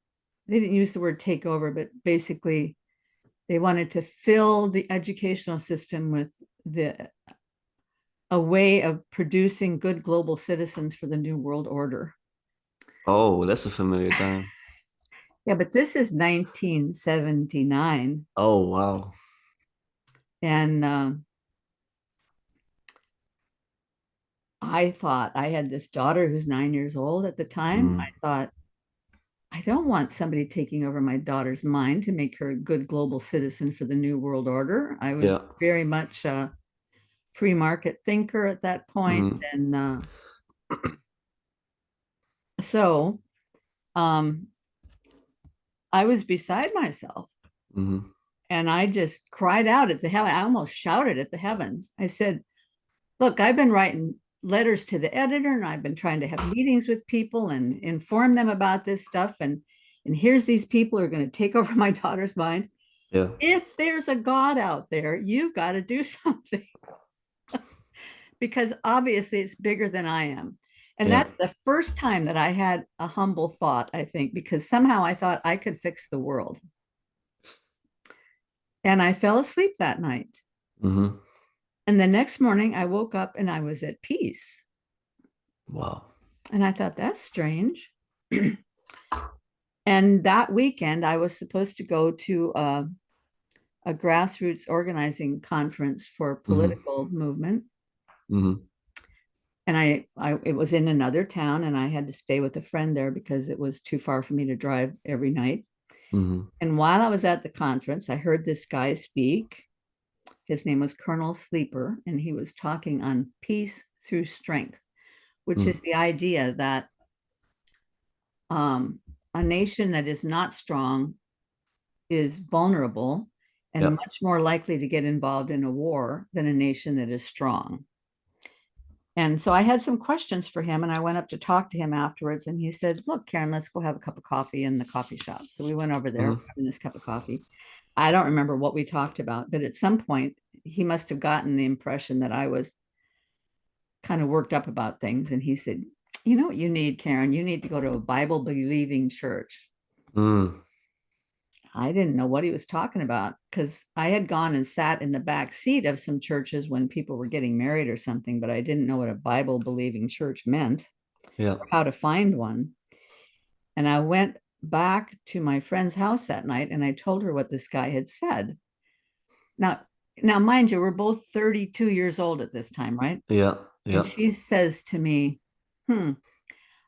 [SPEAKER 1] They didn't use the word take over, but basically they wanted to fill the educational system with the a way of producing good global citizens for the new world order.
[SPEAKER 2] Oh, that's a familiar term.
[SPEAKER 1] Yeah, but this is 1979.
[SPEAKER 2] Oh, wow.
[SPEAKER 1] And I thought I had this daughter who's 9 years old at the time. I
[SPEAKER 2] Mm,
[SPEAKER 1] thought, I don't want somebody taking over my daughter's mind to make her a good global citizen for the new world order. I was
[SPEAKER 2] yeah.
[SPEAKER 1] very much a free market thinker at that point.
[SPEAKER 2] Hmm.
[SPEAKER 1] And so um, I was beside myself.
[SPEAKER 2] Hmm.
[SPEAKER 1] And I just cried out at the heaven. I almost shouted at the heavens. I said, look, I've been writing letters to the editor and I've been trying to have meetings with people and inform them about this stuff. And here's these people who are going to take over my daughter's mind.
[SPEAKER 2] Yeah.
[SPEAKER 1] If there's a God out there, you got to do something because obviously it's bigger than I am. And
[SPEAKER 2] Yeah.
[SPEAKER 1] that's the first time that I had a humble thought, I think, because somehow I thought I could fix the world. And I fell asleep that night.
[SPEAKER 2] Hmm.
[SPEAKER 1] And the next morning I woke up and I was at peace.
[SPEAKER 2] Wow.
[SPEAKER 1] And I thought, that's strange. And that weekend, I was supposed to go to a grassroots organizing conference for
[SPEAKER 2] Hmm.
[SPEAKER 1] political movement.
[SPEAKER 2] Hmm.
[SPEAKER 1] And it was in another town, and I had to stay with a friend there because it was too far for me to drive every night.
[SPEAKER 2] Hmm.
[SPEAKER 1] And while I was at the conference, I heard this guy speak. His name was Colonel Sleeper, and he was talking on peace through strength, which is
[SPEAKER 2] Hmm.
[SPEAKER 1] the idea that a nation that is not strong is vulnerable and
[SPEAKER 2] Yeah.
[SPEAKER 1] much more likely to get involved in a war than a nation that is strong. And so I had some questions for him, and I went up to talk to him afterwards. And he said, look, Karen, let's go have a cup of coffee in the coffee shop. So we went over there
[SPEAKER 2] Hmm.
[SPEAKER 1] having this cup of coffee. I don't remember what we talked about, but at some point, he must have gotten the impression that I was kind of worked up about things. And he said, you know what you need, Karen? You need to go to a Bible believing church.
[SPEAKER 2] Mm.
[SPEAKER 1] I didn't know what he was talking about because I had gone and sat in the back seat of some churches when people were getting married or something, but I didn't know what a Bible believing church meant
[SPEAKER 2] Yeah.
[SPEAKER 1] or how to find one. And I went back to my friend's house that night and I told her what this guy had said. Now, now, mind you, we're both 32 years old at this time, right?
[SPEAKER 2] Yeah.
[SPEAKER 1] And
[SPEAKER 2] Yeah.
[SPEAKER 1] she says to me, hmm,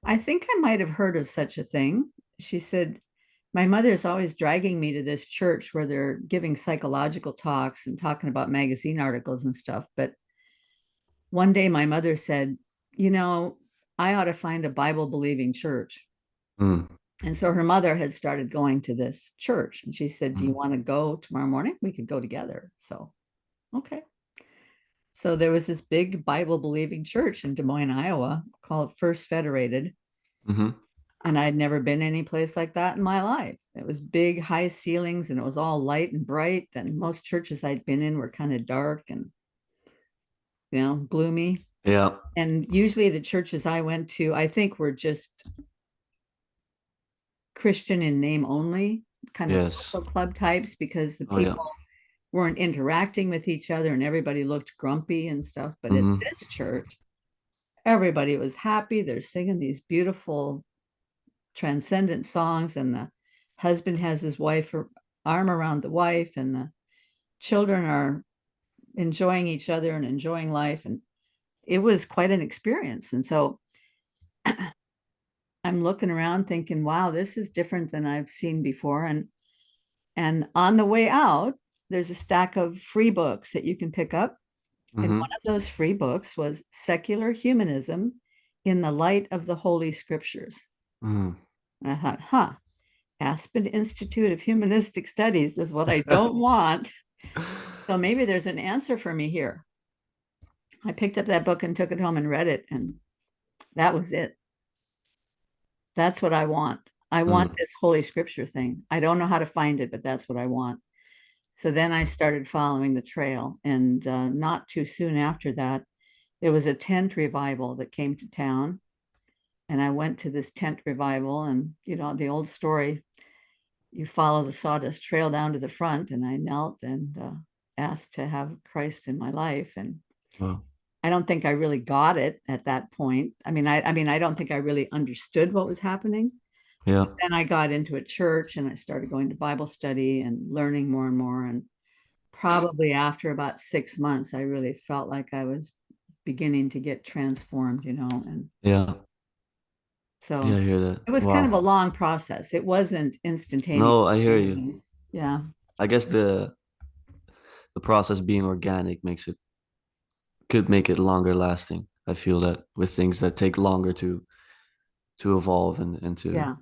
[SPEAKER 1] I think I might have heard of such a thing. She said, my mother's always dragging me to this church where they're giving psychological talks and talking about magazine articles and stuff. But one day my mother said, you know, I ought to find a Bible believing church.
[SPEAKER 2] Mm.
[SPEAKER 1] And so her mother had started going to this church. And she said, do you
[SPEAKER 2] Mm.
[SPEAKER 1] want to go tomorrow morning? We could go together. So, okay. So there was this big Bible believing church in Des Moines, Iowa, called First Federated.
[SPEAKER 2] Hmm.
[SPEAKER 1] And I'd never been any place like that in my life. It was big, high ceilings, and it was all light and bright. And most churches I'd been in were kind of dark and, gloomy.
[SPEAKER 2] Yeah.
[SPEAKER 1] And usually the churches I went to, I think, were just Christian in name only, kind of
[SPEAKER 2] Yes.
[SPEAKER 1] social club types, because the
[SPEAKER 2] Oh, yeah.
[SPEAKER 1] people weren't interacting with each other and everybody looked grumpy and stuff. But at
[SPEAKER 2] Hmm.
[SPEAKER 1] this church, everybody was happy. They're singing these beautiful transcendent songs, and the husband has his wife arm around the wife, and the children are enjoying each other and enjoying life. And it was quite an experience. And so I'm looking around thinking, wow, this is different than I've seen before. And on the way out, there's a stack of free books that you can pick up. And one
[SPEAKER 2] Hmm.
[SPEAKER 1] of those free books was Secular Humanism in the Light of the Holy Scriptures.
[SPEAKER 2] Mm.
[SPEAKER 1] And I thought, Aspen Institute of Humanistic Studies is what I don't want. So maybe there's an answer for me here. I picked up that book and took it home and read it, and that was it. That's what I want. I want
[SPEAKER 2] Mm.
[SPEAKER 1] this Holy Scripture thing. I don't know how to find it, but that's what I want. So then I started following the trail, and not too soon after that, there was a tent revival that came to town, and I went to this tent revival, and the old story, you follow the sawdust trail down to the front, and I knelt and asked to have Christ in my life, and
[SPEAKER 2] Wow.
[SPEAKER 1] I don't think I really got it at that point. I mean, I don't think I really understood what was happening.
[SPEAKER 2] Yeah.
[SPEAKER 1] Then I got into a church and I started going to Bible study and learning more and more. And probably after about 6 months, I really felt like I was beginning to get transformed, and
[SPEAKER 2] Yeah. Yeah,
[SPEAKER 1] so
[SPEAKER 2] I hear that.
[SPEAKER 1] it was kind of a
[SPEAKER 2] Wow.
[SPEAKER 1] long process. It wasn't instantaneous
[SPEAKER 2] No, I
[SPEAKER 1] by
[SPEAKER 2] hear
[SPEAKER 1] any
[SPEAKER 2] you.
[SPEAKER 1] means. Yeah.
[SPEAKER 2] I guess the process being organic could make it longer lasting. I feel that with things that take longer to evolve and to,
[SPEAKER 1] Yeah.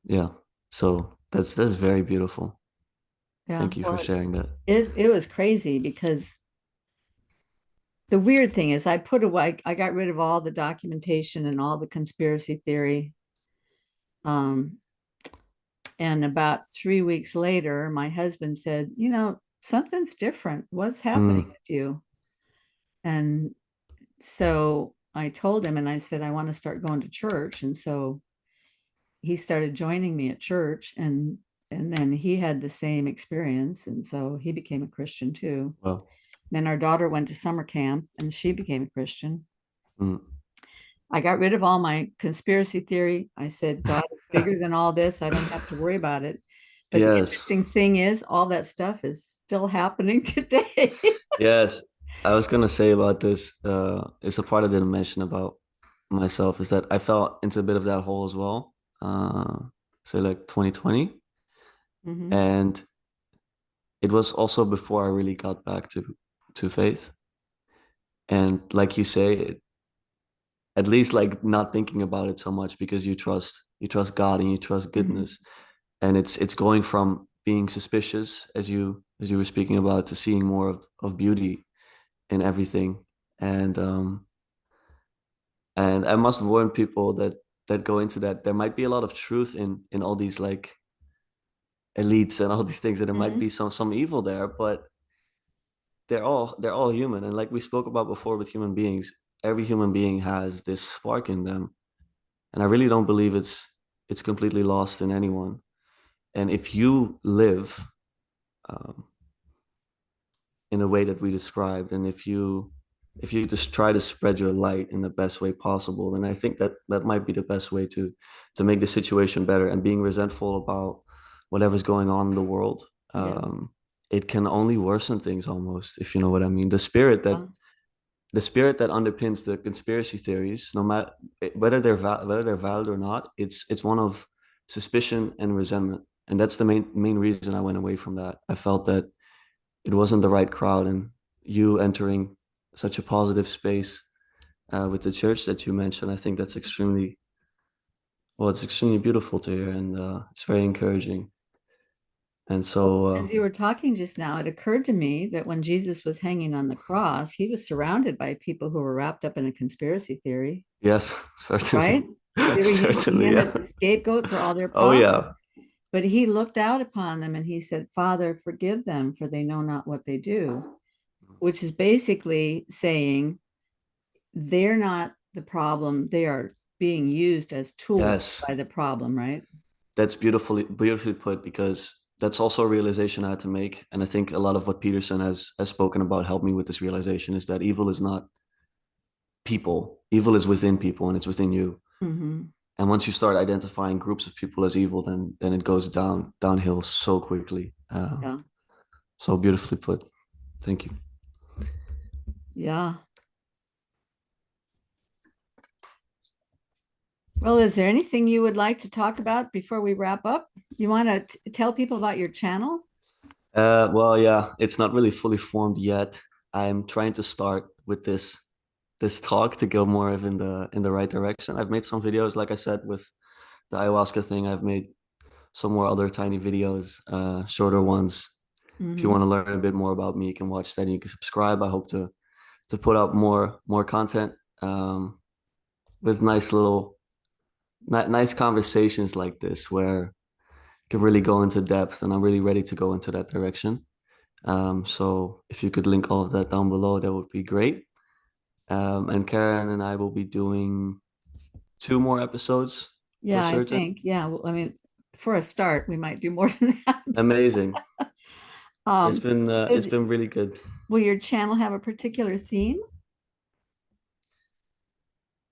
[SPEAKER 2] yeah. So that's very beautiful.
[SPEAKER 1] Yeah.
[SPEAKER 2] Thank you for
[SPEAKER 1] Well,
[SPEAKER 2] sharing that.
[SPEAKER 1] it was crazy because the weird thing is I put away, I got rid of all the documentation and all the conspiracy theory. Um, and about 3 weeks later, my husband said, something's different. What's happening
[SPEAKER 2] Mm.
[SPEAKER 1] with you? And so I told him and I said, I want to start going to church. And so he started joining me at church, and then he had the same experience. And so he became a Christian too.
[SPEAKER 2] Well.
[SPEAKER 1] Then our daughter went to summer camp and she became a Christian.
[SPEAKER 2] Mm.
[SPEAKER 1] I got rid of all my conspiracy theory. I said, God is bigger than all this. I don't have to worry about it. But the
[SPEAKER 2] Yes.
[SPEAKER 1] interesting thing is, all that stuff is still happening today.
[SPEAKER 2] Yes. I was gonna say about this, it's a part I didn't mention about myself is that I fell into a bit of that hole as well. Say like 2020.
[SPEAKER 1] Hmm.
[SPEAKER 2] And it was also before I really got back to faith. And like you say, at least like not thinking about it so much because you trust God and you trust
[SPEAKER 1] Hmm.
[SPEAKER 2] goodness. And it's going from being suspicious as you were speaking about to seeing more of beauty in everything. And I must warn people that go into that there might be a lot of truth in all these like elites and all these things, that there might
[SPEAKER 1] Hmm.
[SPEAKER 2] be some evil there, but they're all human. And like we spoke about before with human beings, every human being has this spark in them. And I really don't believe it's completely lost in anyone. And if you live um, in a way that we described, and if you just try to spread your light in the best way possible, then I think that might be the best way to make the situation better. And being resentful about whatever's going on in the world,
[SPEAKER 1] Yeah.
[SPEAKER 2] um, it can only worsen things almost, if you know what I mean. The spirit that underpins the conspiracy theories, no matter whether they're valid or not, it's one of suspicion and resentment. And that's the main reason I went away from that. I felt that it wasn't the right crowd, and you entering such a positive space with the church that you mentioned, I think that's extremely well. It's extremely beautiful to hear, and it's very encouraging. And
[SPEAKER 1] Well,
[SPEAKER 2] so,
[SPEAKER 1] as you were talking just now, it occurred to me that when Jesus was hanging on the cross, he was surrounded by people who were wrapped up in a conspiracy theory,
[SPEAKER 2] yes, certainly,
[SPEAKER 1] right? They were using
[SPEAKER 2] certainly,
[SPEAKER 1] him
[SPEAKER 2] yeah.
[SPEAKER 1] as a scapegoat for all their
[SPEAKER 2] Oh
[SPEAKER 1] problems.
[SPEAKER 2] yeah.
[SPEAKER 1] But he looked out upon them and he said, Father, forgive them, for they know not what they do, which is basically saying they're not the problem. They are being used as tools
[SPEAKER 2] Yes,
[SPEAKER 1] by the problem, right?
[SPEAKER 2] that's beautifully put, because that's also a realization I had to make. And I think a lot of what Peterson has spoken about helped me with this realization, is that evil is not people. Evil is within people, and it's within you.
[SPEAKER 1] Hmm.
[SPEAKER 2] And once you start identifying groups of people as evil, then it goes downhill so quickly.
[SPEAKER 1] Yeah.
[SPEAKER 2] So beautifully put. Thank you.
[SPEAKER 1] Yeah. Well, is there anything you would like to talk about before we wrap up? You want to tell people about your channel?
[SPEAKER 2] Well, yeah, it's not really fully formed yet. I'm trying to start with this talk to go more of in the right direction. I've made some videos, like I said, with the ayahuasca thing. I've made some more other tiny videos, shorter ones. If you
[SPEAKER 1] Hmm.
[SPEAKER 2] want to learn a bit more about me, you can watch that and you can subscribe. I hope to to put out more content, um, with nice conversations like this where you can really go into depth, and I'm really ready to go into that direction. So if you could link all of that down below, that would be great. And Karen and I will be doing 2 more episodes for
[SPEAKER 1] Yeah, I
[SPEAKER 2] certain.
[SPEAKER 1] think. Yeah, well, I mean, for a start, we might do more than that.
[SPEAKER 2] Amazing.
[SPEAKER 1] Um,
[SPEAKER 2] It's
[SPEAKER 1] so
[SPEAKER 2] been really good.
[SPEAKER 1] will your channel have a particular theme?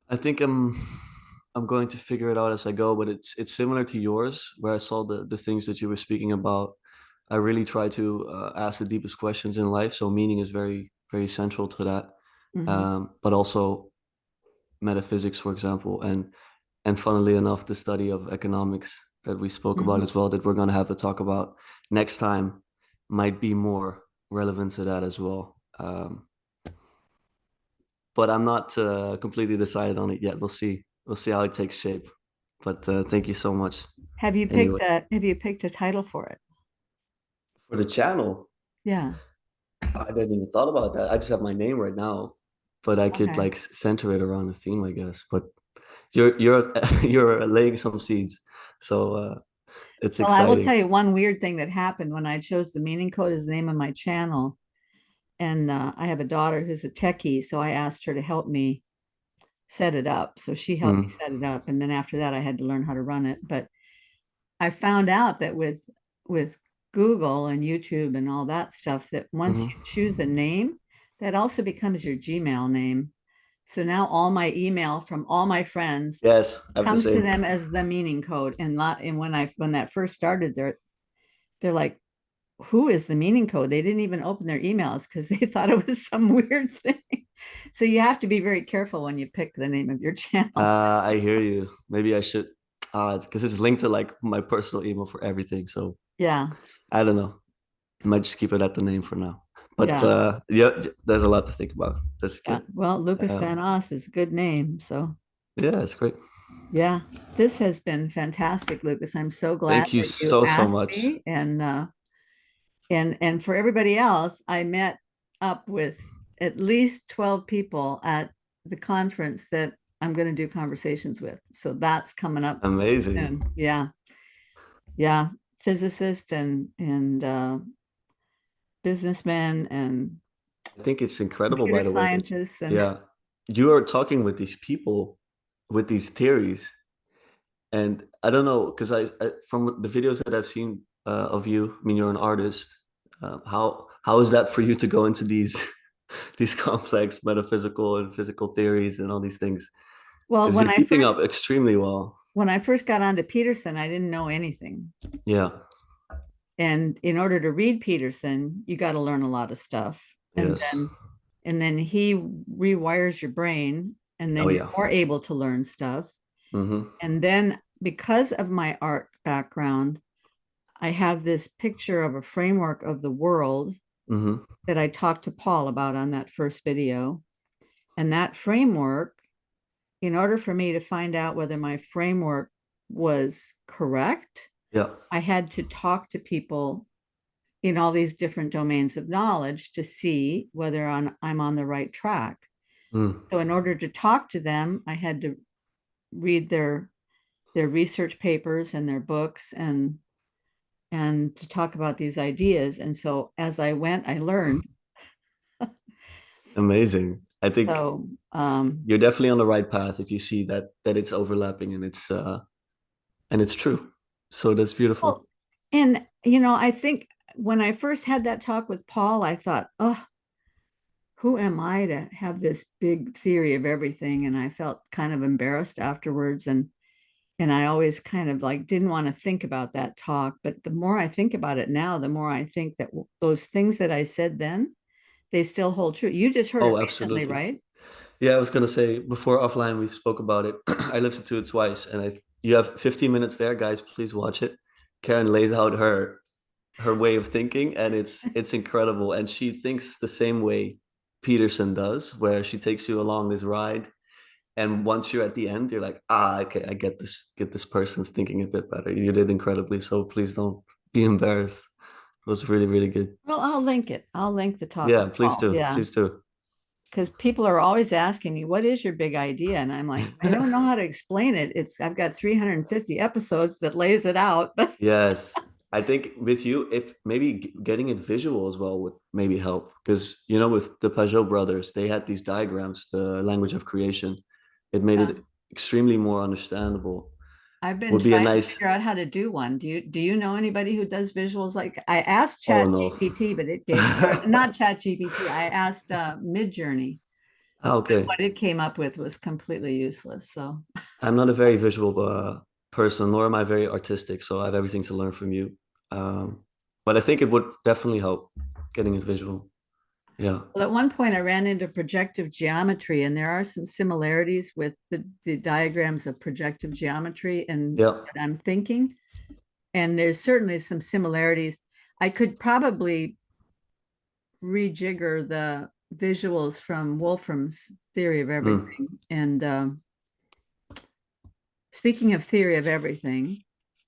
[SPEAKER 2] I think I'm going to figure it out as I go, but it's similar to yours, where I saw the things that you were speaking about. I really try to ask the deepest questions in life, so meaning is very central to that.
[SPEAKER 1] Hmm.
[SPEAKER 2] But also metaphysics, for example, and funnily enough, the study of economics that we spoke about
[SPEAKER 1] Hmm.
[SPEAKER 2] as well, that we're going to have to talk about next time, might be more relevant to that as well. But I'm not completely decided on it yet. We'll see. We'll see how it takes shape. But thank you so much. Anyway,
[SPEAKER 1] Have you picked a title for it?
[SPEAKER 2] for the channel,
[SPEAKER 1] Yeah.
[SPEAKER 2] I didn't even thought about that. I just have my name right now, but I could
[SPEAKER 1] Okay.
[SPEAKER 2] like center it around a theme, I guess. But you're you're laying some seeds, so it's
[SPEAKER 1] Well, I will
[SPEAKER 2] exciting.
[SPEAKER 1] tell you one weird thing that happened when I chose the meaning code as the name of my channel. And I have a daughter who's a techie, so I asked her to help me set it up. So she helped me
[SPEAKER 2] Mm.
[SPEAKER 1] set it up, and then after that, I had to learn how to run it. But I found out that with Google and YouTube and all that stuff, that once
[SPEAKER 2] Hmm.
[SPEAKER 1] you choose a name, that also becomes your Gmail name. So now all my email from all my friends
[SPEAKER 2] Yes, I have the
[SPEAKER 1] comes to
[SPEAKER 2] same.
[SPEAKER 1] them as the meaning code. And when that first started, they're like, who is the meaning code? They didn't even open their emails because they thought it was some weird thing. So you have to be very careful when you pick the name of your channel.
[SPEAKER 2] I hear you. Maybe I should, because it's linked to like my personal email for everything. So
[SPEAKER 1] Yeah,
[SPEAKER 2] I don't know. I might just keep it at the name for now. But
[SPEAKER 1] yeah,
[SPEAKER 2] yeah, there's a lot to think about. That's
[SPEAKER 1] yeah.
[SPEAKER 2] good.
[SPEAKER 1] Well, Lucas
[SPEAKER 2] Um,
[SPEAKER 1] Van Os is a good name. So
[SPEAKER 2] yeah, it's great.
[SPEAKER 1] yeah, this has been fantastic, Lucas. I'm so glad
[SPEAKER 2] Thank you
[SPEAKER 1] that you
[SPEAKER 2] so
[SPEAKER 1] asked
[SPEAKER 2] much.
[SPEAKER 1] me. And for everybody else, I met up with at least 12 people at the conference that I'm going to do conversations with. So that's coming up
[SPEAKER 2] Amazing.
[SPEAKER 1] soon. Yeah. Yeah. Physicists and businessmen and
[SPEAKER 2] I think it's incredible,
[SPEAKER 1] computer
[SPEAKER 2] by the way, that
[SPEAKER 1] scientists and
[SPEAKER 2] yeah, you are talking with these people with these theories, and I don't know because I from the videos that I've seen of you, I mean, you're an artist. How is that for you to go into these these complex metaphysical and physical theories and all these things?
[SPEAKER 1] well,
[SPEAKER 2] Because you're keeping up extremely well.
[SPEAKER 1] when I first got onto Peterson, I didn't know anything.
[SPEAKER 2] Yeah.
[SPEAKER 1] And in order to read Peterson, you got to learn a lot of stuff.
[SPEAKER 2] Yes.
[SPEAKER 1] And then he rewires your brain and
[SPEAKER 2] Oh
[SPEAKER 1] then you're
[SPEAKER 2] yeah.
[SPEAKER 1] more able to learn stuff.
[SPEAKER 2] Mm-hmm.
[SPEAKER 1] And then because of my art background, I have this picture of a framework of the world
[SPEAKER 2] Mm-hmm.
[SPEAKER 1] that I talked to Paul about on that first video. And that framework, in order for me to find out whether my framework was correct,
[SPEAKER 2] Yeah.
[SPEAKER 1] I had to talk to people in all these different domains of knowledge to see whether I'm on the right track.
[SPEAKER 2] Mm.
[SPEAKER 1] So in order to talk to them, I had to read their research papers and their books and to talk about these ideas. And so as I went, I learned.
[SPEAKER 2] Amazing. I think
[SPEAKER 1] So
[SPEAKER 2] you're definitely on the right path if you see that it's overlapping and it's true. So that's beautiful.
[SPEAKER 1] well, and you know, I think when I first had that talk with Paul, I thought, oh, who am I to have this big theory of everything? And I felt kind of embarrassed afterwards. And I always kind of like didn't want to think about that talk. But the more I think about it now, the more I think that those things that I said then, they still hold true. You just heard it
[SPEAKER 2] Oh,
[SPEAKER 1] recently,
[SPEAKER 2] absolutely.
[SPEAKER 1] right?
[SPEAKER 2] Yeah, I was gonna say before offline we spoke about it. I listened to it twice, and I you have 15 minutes there, guys. Please watch it. Karen lays out her way of thinking, and it's incredible. And she thinks the same way Peterson does, where she takes you along this ride, and once you're at the end, you're like, okay, I get this person's thinking a bit better. You did incredibly, so please don't be embarrassed. It was really, really good.
[SPEAKER 1] Well, I'll link it. I'll link the talk
[SPEAKER 2] Yeah,
[SPEAKER 1] with
[SPEAKER 2] please
[SPEAKER 1] Paul.
[SPEAKER 2] do.
[SPEAKER 1] Yeah.
[SPEAKER 2] Please do.
[SPEAKER 1] because people are always asking me, what is your big idea? And I'm like, I don't know how to explain it. I've got 350 episodes that lays it out. But
[SPEAKER 2] Yes. I think with you, if maybe getting it visual as well would maybe help. Because, you know, with the Pajot brothers, they had these diagrams, the language of creation. It made
[SPEAKER 1] yeah,
[SPEAKER 2] it extremely more understandable.
[SPEAKER 1] I've been
[SPEAKER 2] Would be a
[SPEAKER 1] trying to
[SPEAKER 2] nice,
[SPEAKER 1] figure out how to do one. Do you know anybody who does visuals? Like I asked
[SPEAKER 2] oh
[SPEAKER 1] Chat
[SPEAKER 2] no.
[SPEAKER 1] GPT, but it gave, or not Chat GPT, I asked Midjourney.
[SPEAKER 2] Ah, okay.
[SPEAKER 1] What it came up with was completely useless. So
[SPEAKER 2] I'm not a very visual person, nor am I very artistic, so I have everything to learn from you. But I think it would definitely help getting it visual. Yeah.
[SPEAKER 1] well, at one point I ran into projective geometry, and there are some similarities with the diagrams of projective geometry and
[SPEAKER 2] Yeah.
[SPEAKER 1] what I'm thinking. And there's certainly some similarities. I could probably rejigger the visuals from Wolfram's theory of
[SPEAKER 2] Mm.
[SPEAKER 1] everything. And speaking of theory of everything,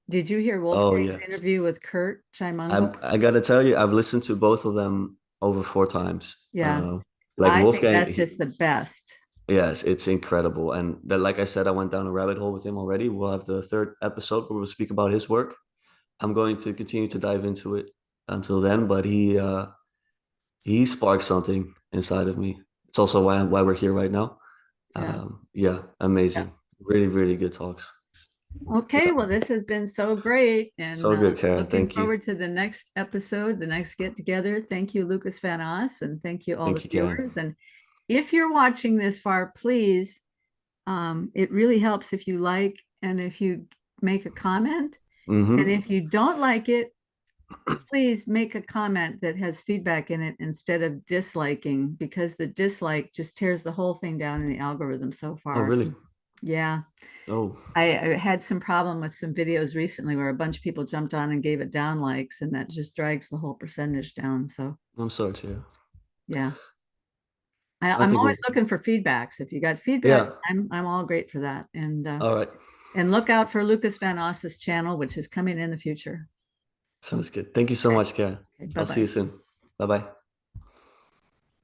[SPEAKER 1] did you hear
[SPEAKER 2] Oh
[SPEAKER 1] Wolfgang's
[SPEAKER 2] yeah.
[SPEAKER 1] interview with Kurt Chimungo?
[SPEAKER 2] I gotta tell you, I've listened to both of them over 4 times.
[SPEAKER 1] Yeah,
[SPEAKER 2] Like
[SPEAKER 1] I think
[SPEAKER 2] Wolfgang,
[SPEAKER 1] that's just the best.
[SPEAKER 2] yes, it's incredible. And that, like I said, I went down a rabbit hole with him already. We'll have the third episode where we'll speak about his work. I'm going to continue to dive into it until then, but he sparked something inside of me. It's also why we're here right now.
[SPEAKER 1] Yeah.
[SPEAKER 2] Yeah,
[SPEAKER 1] Yeah.
[SPEAKER 2] amazing. Really, really good talks.
[SPEAKER 1] Okay,
[SPEAKER 2] Yeah.
[SPEAKER 1] well, this has been so great, and
[SPEAKER 2] So good, Karen.
[SPEAKER 1] looking
[SPEAKER 2] Thank you.
[SPEAKER 1] forward to the next episode, the next get together. Thank you, Lucas Van Oss, and thank you all the
[SPEAKER 2] Thank you, Karen.
[SPEAKER 1] viewers. And if you're watching this far, please, it really helps if you like and if you make a comment. And
[SPEAKER 2] Mm-hmm.
[SPEAKER 1] if you don't like it, please make a comment that has feedback in it instead of disliking, because the dislike just tears the whole thing down in the algorithm so
[SPEAKER 2] Oh,
[SPEAKER 1] far.
[SPEAKER 2] really?
[SPEAKER 1] Yeah.
[SPEAKER 2] Oh,
[SPEAKER 1] I had some problem with some videos recently where a bunch of people jumped on and gave it down likes, and that just drags the whole percentage down. So
[SPEAKER 2] I'm sorry to hear.
[SPEAKER 1] yeah,
[SPEAKER 2] I
[SPEAKER 1] I'm
[SPEAKER 2] think
[SPEAKER 1] always
[SPEAKER 2] we'll.
[SPEAKER 1] looking for feedbacks. If you got feedback,
[SPEAKER 2] Yeah.
[SPEAKER 1] I'm all great for that.
[SPEAKER 2] All right.
[SPEAKER 1] And look out for Lucas Van Oss's channel, which is coming in the future.
[SPEAKER 2] Sounds good. Thank you so
[SPEAKER 1] Okay,
[SPEAKER 2] much, Karen.
[SPEAKER 1] okay, bye
[SPEAKER 2] I'll see you
[SPEAKER 1] bye.
[SPEAKER 2] soon. Bye bye.